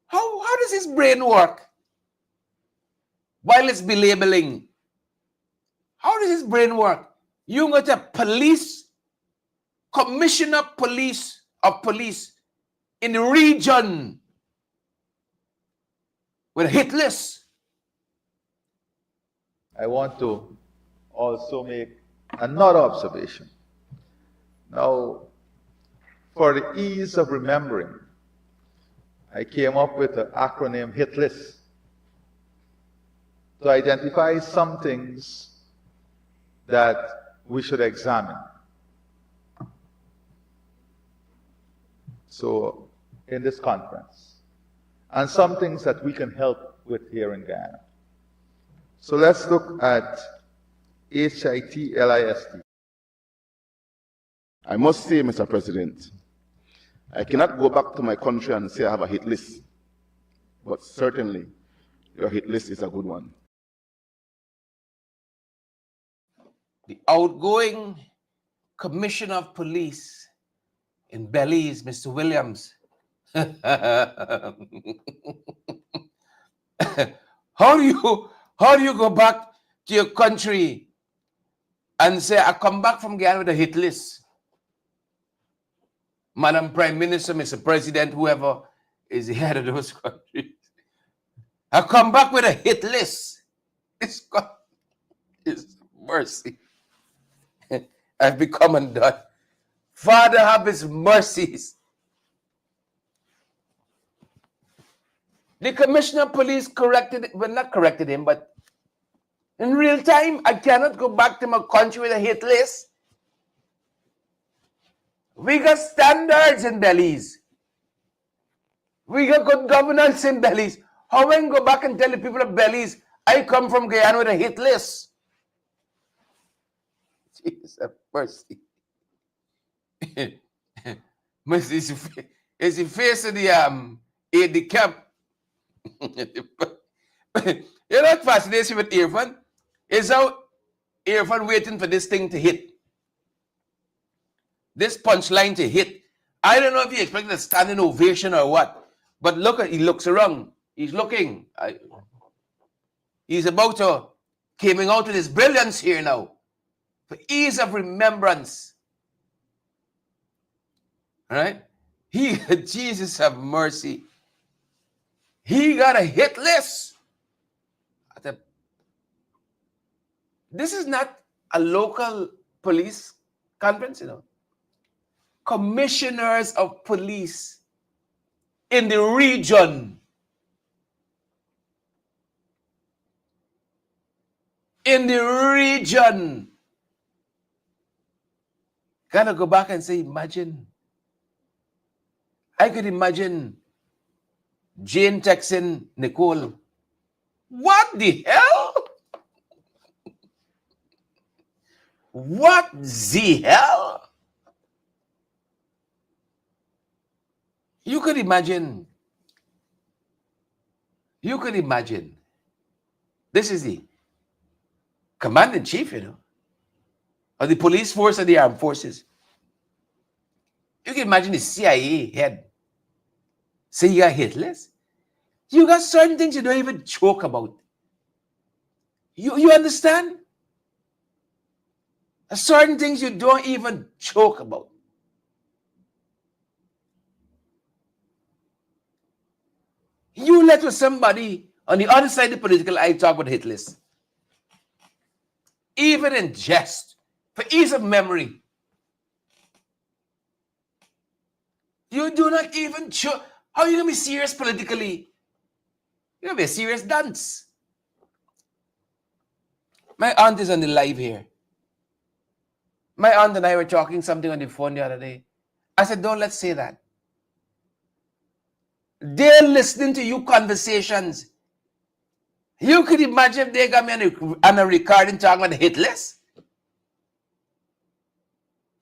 how does his brain work while it's belabeling? How does his brain work? You got a police commissioner of police in the region with a hit list. I want to also make another observation. Now, for the ease of remembering, I came up with the acronym HIT list to identify some things that we should examine. So, in this conference, and some things that we can help with here in Guyana. So let's look at HIT-LIST. I must say, Mr. President, I cannot go back to my country and say I have a hit list, but certainly your hit list is a good one. The outgoing commissioner of police in Belize, Mr. Williams. How do you go back to your country and say, I come back from Guyana with a hit list? Madam Prime Minister, Mr. President, whoever is the head of those countries. I come back with a hit list. This God is mercy. I've become undone. Father, have his mercies The commissioner of police corrected, well, not corrected him, but in real time, I cannot go back to my country with a hit list. We got standards in Belize. We got good governance in Belize. How am I go back and tell the people of Belize, I come from Guyana with a hit list? Jesus mercy. Is the face of the aide de camp. You know what fascinates me with Irfan? Is how Irfan waiting for this thing to hit. This punchline to hit. I don't know if he expected a standing ovation or what. But look at, he looks around. He's looking. He's about to coming out with his brilliance here now. For ease of remembrance. All right? Jesus have mercy. He got a hit list. This is not a local police conference, you know. Commissioners of police in the region. In the region. Gotta go back and say, imagine. I could imagine Jane texting Nicole. What the hell? What the hell? You could imagine. You could imagine. This is the commander-in-chief, you know, of the police force and the armed forces. You can imagine the CIA head say you got hit list. You got certain things you don't even joke about. You understand? Certain things you don't even joke about. You let somebody on the other side of the political eye talk about hit list. Even in jest, for ease of memory. You do not even joke. How are you going to be serious politically? You're going to be a serious dance. My aunt is on the live here. My aunt and I were talking something on the phone the other day. I said, don't let's say that. They're listening to you conversations. You could imagine if they got me on a recording talking about the hit list.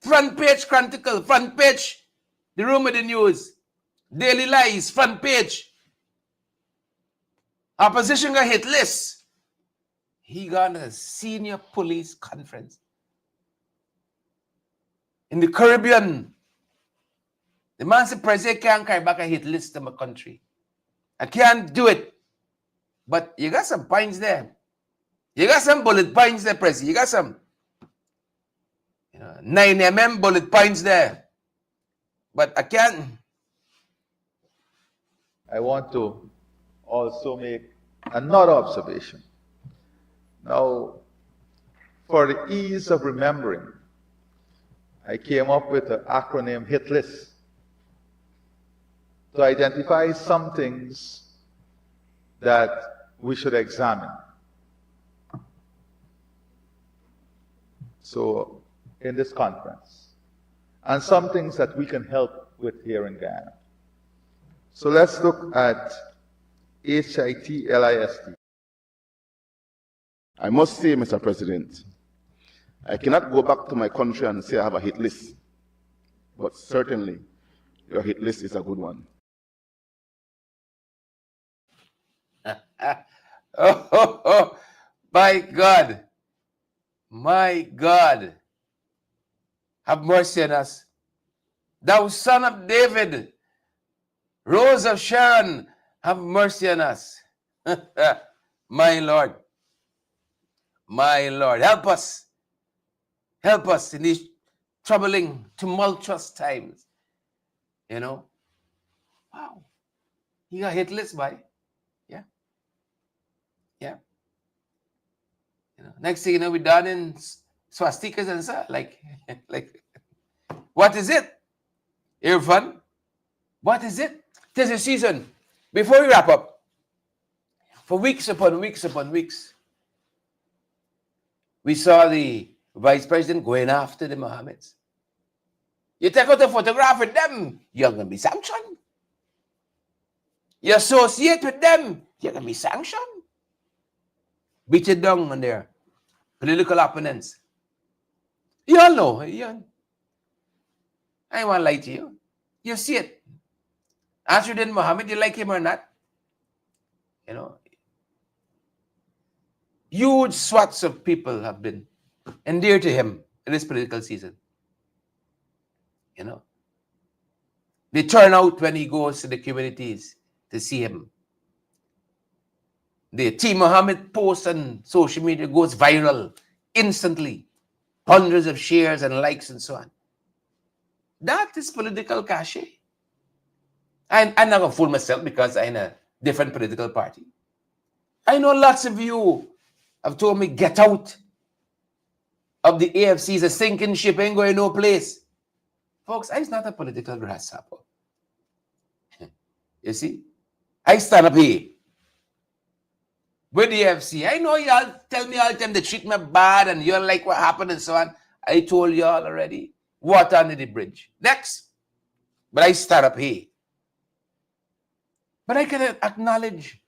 Front page Chronicle, front page, the room with the news. Daily Lies, front page. Opposition got hit list. He got a senior police conference. In the Caribbean, the man said, President can't carry back a hit list to my country. I can't do it. But you got some points there. You got some bullet points there, President. You got some 9mm bullet points there. But I can't. I want to also make another observation. Now, for the ease of remembering, I came up with the acronym HIT list to identify some things that we should examine. So, in this conference, and some things that we can help with here in Guyana. So let's look at HIT-LIST. I must say, Mr. President, I cannot go back to my country and say I have a hit list. But certainly, your hit list is a good one. My God. My God. Have mercy on us. Thou son of David, Rose of Sharon, have mercy on us. My Lord. My Lord. Help us. Help us in these troubling, tumultuous times. You know? Wow. He got hit list, by. Yeah. Yeah. Next thing you know, we're done in swastikas and stuff. Like, what is it? Irfan? What is it? 'Tis a season. Before we wrap up, For weeks upon weeks upon weeks, we saw the vice president going after the Mohammeds. You take out a photograph with them, you're going to be sanctioned. You associate with them, you're going to be sanctioned. Beat it down on their political opponents. You all know. I won't lie to you. You see it. Answerin Mohammed, you like him or not? You know, huge swaths of people have been endeared to him in this political season. You know, they turn out when he goes to the communities to see him. The T. Mohammed post on social media goes viral instantly. Hundreds of shares and likes and so on. That is political cachet. I'm not going to fool myself because I'm in a different political party. I know lots of you have told me, get out of the AFC. It's a sinking ship, ain't going no place. Folks, I'm not a political grasshopper. You see? I stand up here with the AFC. I know y'all tell me all the time they treat me bad and you're like what happened and so on. I told y'all already. Water under the bridge. Next. But I stand up here. But I can acknowledge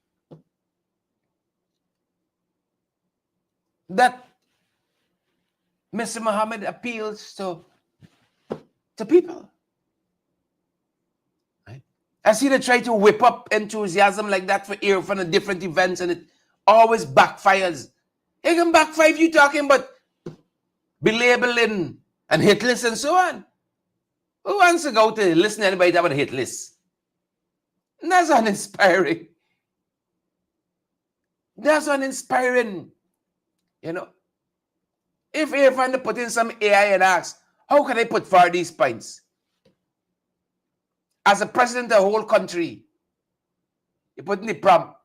that Mr. Mohammed appeals to people. Right? I see they try to whip up enthusiasm like that for Irfan and different events, and it always backfires. It can backfire if you talking about belabeling and hit lists and so on. Who wants to go to listen to anybody about a hit list? That's uninspiring. That's uninspiring. You know, if Irfan put in some AI and ask, how can I put forward these points? As a president of the whole country, you put in the prompt.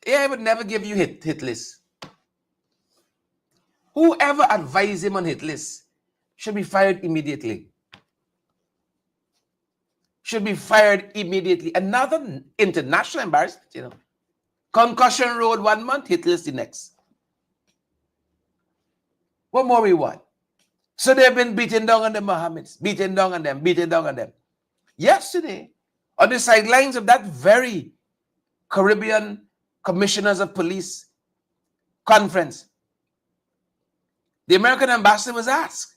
AI would never give you hit list. Whoever advised him on hit list should be fired immediately. Should be fired immediately. Another international embarrassment, you know. Concussion road 1 month, hit list the next. What more we want? So they've been beaten down on the Mohammeds, beaten down on them, beaten down on them. Yesterday, on the sidelines of that very Caribbean Commissioners of Police conference, the American ambassador was asked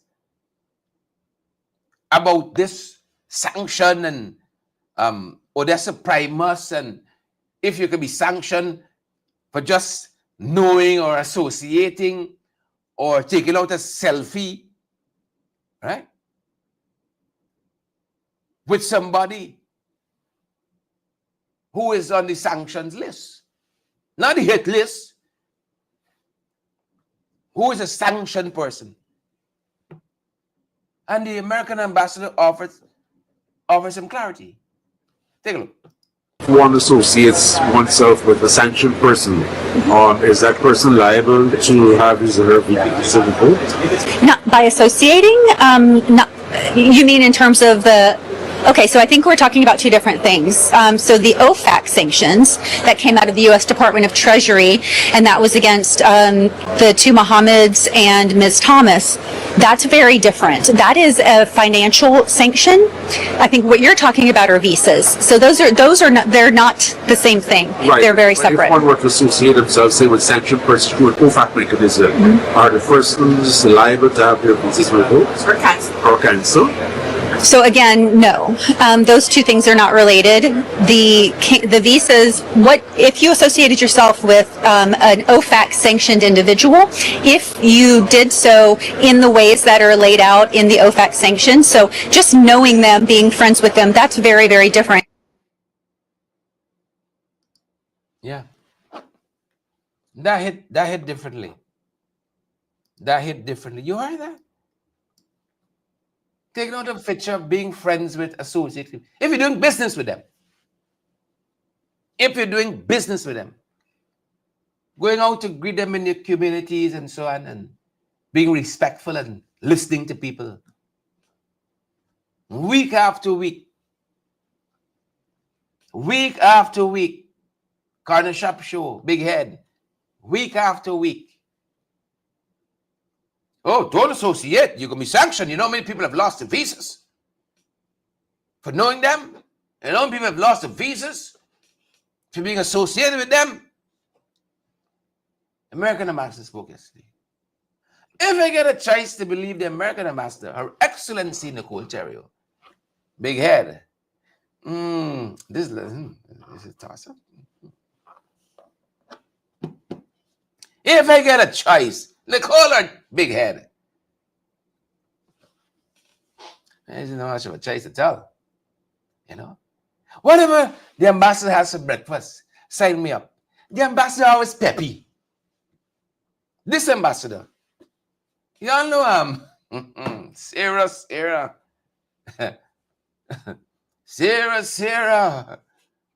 about this sanction and Odessa Primus, and if you could be sanctioned for just knowing or associating or taking out a selfie, right, with somebody who is on the sanctions list, not the hit list, who is a sanctioned person. And the American ambassador offers some clarity. Take a look. If one associates oneself with a sanctioned person, is that person liable to have his or her visa revoked? Not by associating? Not, you mean in terms of the... Okay, so I think we're talking about two different things. So the OFAC sanctions that came out of the U.S. Department of Treasury, and that was against the two Mohammeds and Ms. Thomas, that's very different. That is a financial sanction. I think what you're talking about are visas. So those are not, they're not the same thing. Right. They're very But separate. if one were to associate themselves, say, with sanctioned persons through an OFAC mechanism, are the persons liable to have their visas revoked or cancelled? So again, no. Those two things are not related. The visas, what if you associated yourself with an OFAC sanctioned individual, if you did so in the ways that are laid out in the OFAC sanctions, so just knowing them, being friends with them, that's very, very different. Yeah. That hit differently. That hit differently. You heard that? Taking out a picture of being friends with associates. If you're doing business with them. If you're doing business with them. Going out to greet them in your communities and so on, and being respectful and listening to people. Week after week. Week after week. Corner shop show, big head, week after week. Oh, don't associate. You're going to be sanctioned. You know how many people have lost their visas for knowing them? You know how many people have lost their visas for being associated with them? American ambassador spoke yesterday. If I get a chance to believe the American ambassador, Her Excellency Nicole Terrio, big head, this is toss-up. If I get a choice, Nicole or big head, I don't know much of a choice to tell. You know, whatever the ambassador has for breakfast, sign me up. The ambassador always peppy. This ambassador, y'all know Sarah, Sarah.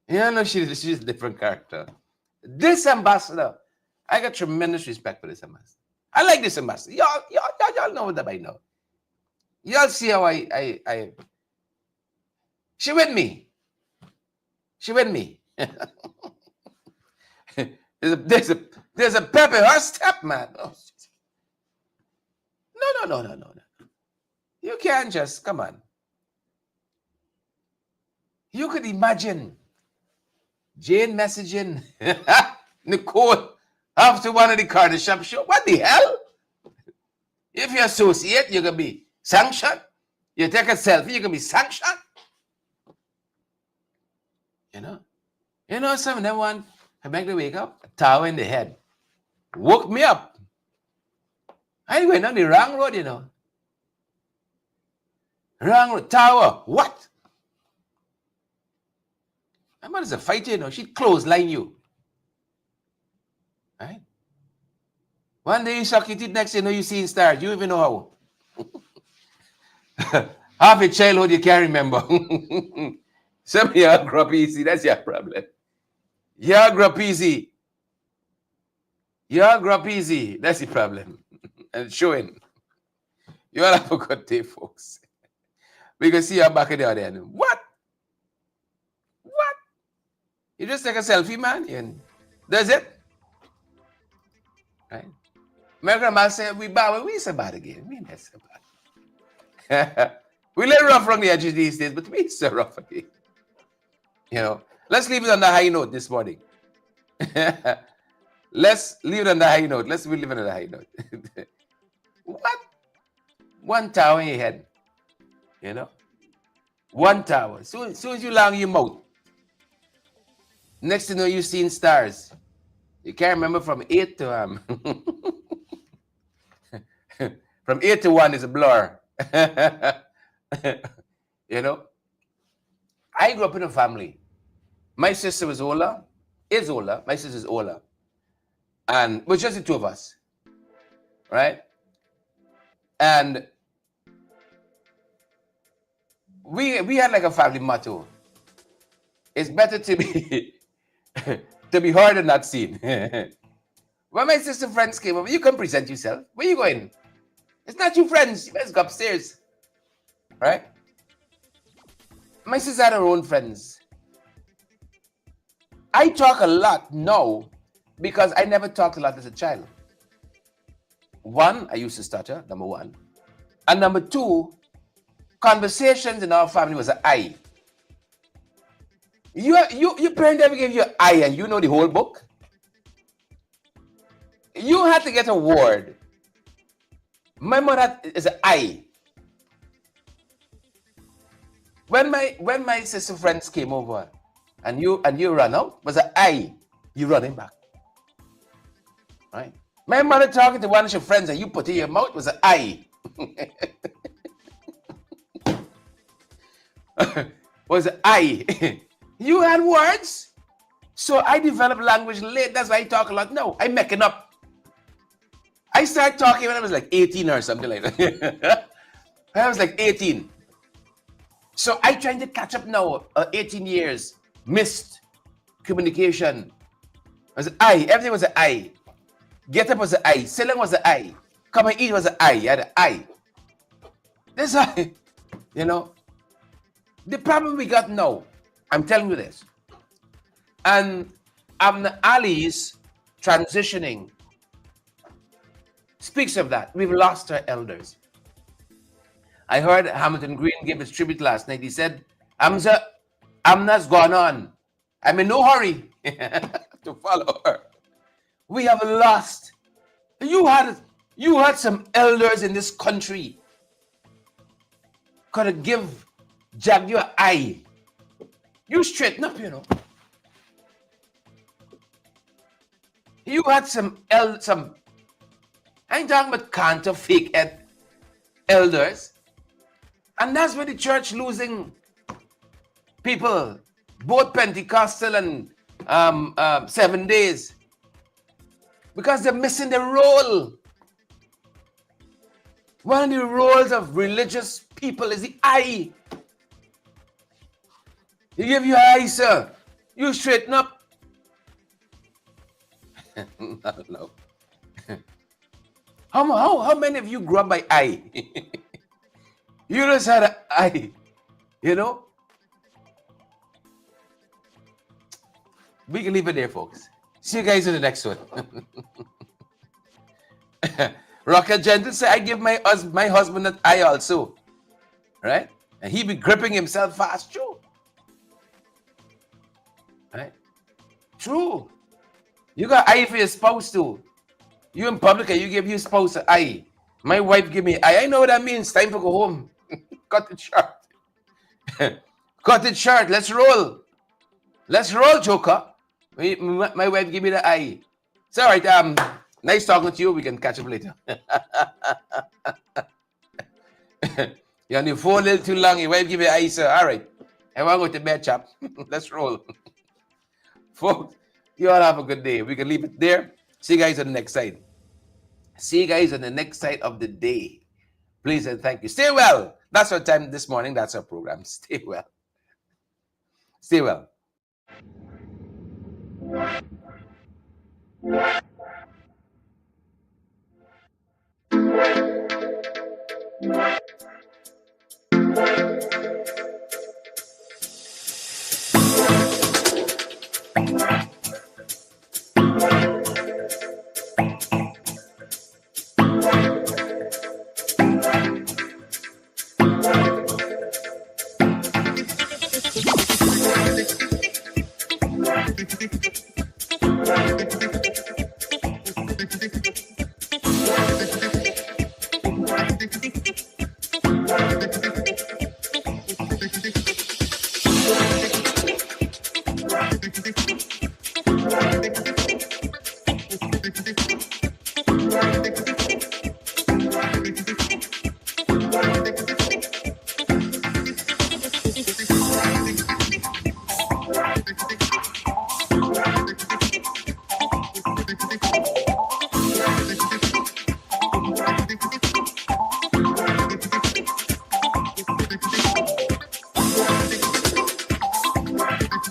You know she's a different character. This ambassador, I got tremendous respect for this ambassador. I like this ambassador. Y'all know what I know. Y'all see how I she with me. She with me. there's a pep in her step, man. Oh, no. You can't just come on. You could imagine Jane messaging Nicole after one of the corner shop show. What the hell? If you associate, you're gonna be sanctioned. You take a selfie, you're gonna be sanctioned. You know, some of them want to make me wake up, a tower in the head. Woke me up. I went on the wrong road, you know. Wrong road, tower, what? My mother's a fighter, you know. She'd clothesline you. Right? One day you suck your teeth, next thing you know you seeing stars. You even know how. Half your childhood you can't remember. Some of you grow up easy, that's your problem. You grow up easy. That's the problem. And showing. You all have a good day, folks. We can see you back in the other end. What? You just take a selfie, man, and that's it. Right? American man said, we bad, we so bad again. We not so bad. We a little rough around the edges these days, but we so rough again. You know, let's leave it on the high note this morning. Let's leave it on the high note. Let's leave it on the high note. What? One tower in your head. You know? One tower. Soon as you long your mouth. Next thing you know, you've seen stars. You can't remember from 8 to from 8 to 1 is a blur. You know? I grew up in a family. My sister is older. My sister is older. And it was just the two of us. Right? And we had like a family motto. It's better to be to be heard and not seen. When my sister friends came over, you can present yourself. Where you going? It's not your friends. You guys go upstairs. Right? My sister had her own friends. I talk a lot now because I never talked a lot as a child. One, I used to stutter, number one. And number two, conversations in our family was an I. Your parent ever gave you an I and you know the whole book? You had to get a word. My mother is an I. When my sister friends came over and you run out, was an I. You running back. Right? My mother talking to one of your friends and you put in your mouth was an I. Was an I. You had words. So I developed language late. That's why I talk a lot now. I'm making up. I started talking when I was like 18 or something like that. When I was like 18. So I trying to catch up now. 18 years. Missed communication. It was I. Everything was an I. Get up was an I. Selling was an I. Come and eat was an I. You had an I. This I. You know. The problem we got now, I'm telling you this. And The alleys transitioning speaks of that. We've lost our elders. I heard Hamilton Green give his tribute last night. He said, Amna's gone on. I'm in no hurry to follow her. We have lost. You had some elders in this country could have give Jag your eye. You straighten up, you know. You had some I ain't talking about canter fake elders. And that's where the church losing people, both Pentecostal and 7 days. Because they're missing the role. One of the roles of religious people is the eye. You give your eye, sir. You straighten up. No. How many of you grew up by eye? You just had an eye, you know? We can leave it there, folks. See you guys in the next one. Rocket Gentle say, I give my husband an eye also. Right? And he be gripping himself fast, true. Right? True. You got eye for your spouse too. You in public and you give your spouse an eye. My wife give me an eye. I know what that means. Time to go home. Cut it short. Cut it short. Let's roll. Let's roll, Joker. My wife give me the eye. It's all right. Nice talking to you. We can catch up later. You're on the phone a little too long. Your wife give me the eye, sir. All right. I want to go to bed, chap. Let's roll. Folks, you all have a good day. We can leave it there. See you guys on the next side. See you guys on the next side of the day. Please and thank you. Stay well. That's our time this morning. That's our program. Stay well. Stay well.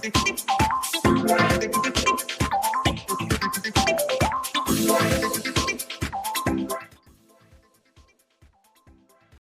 Thank you.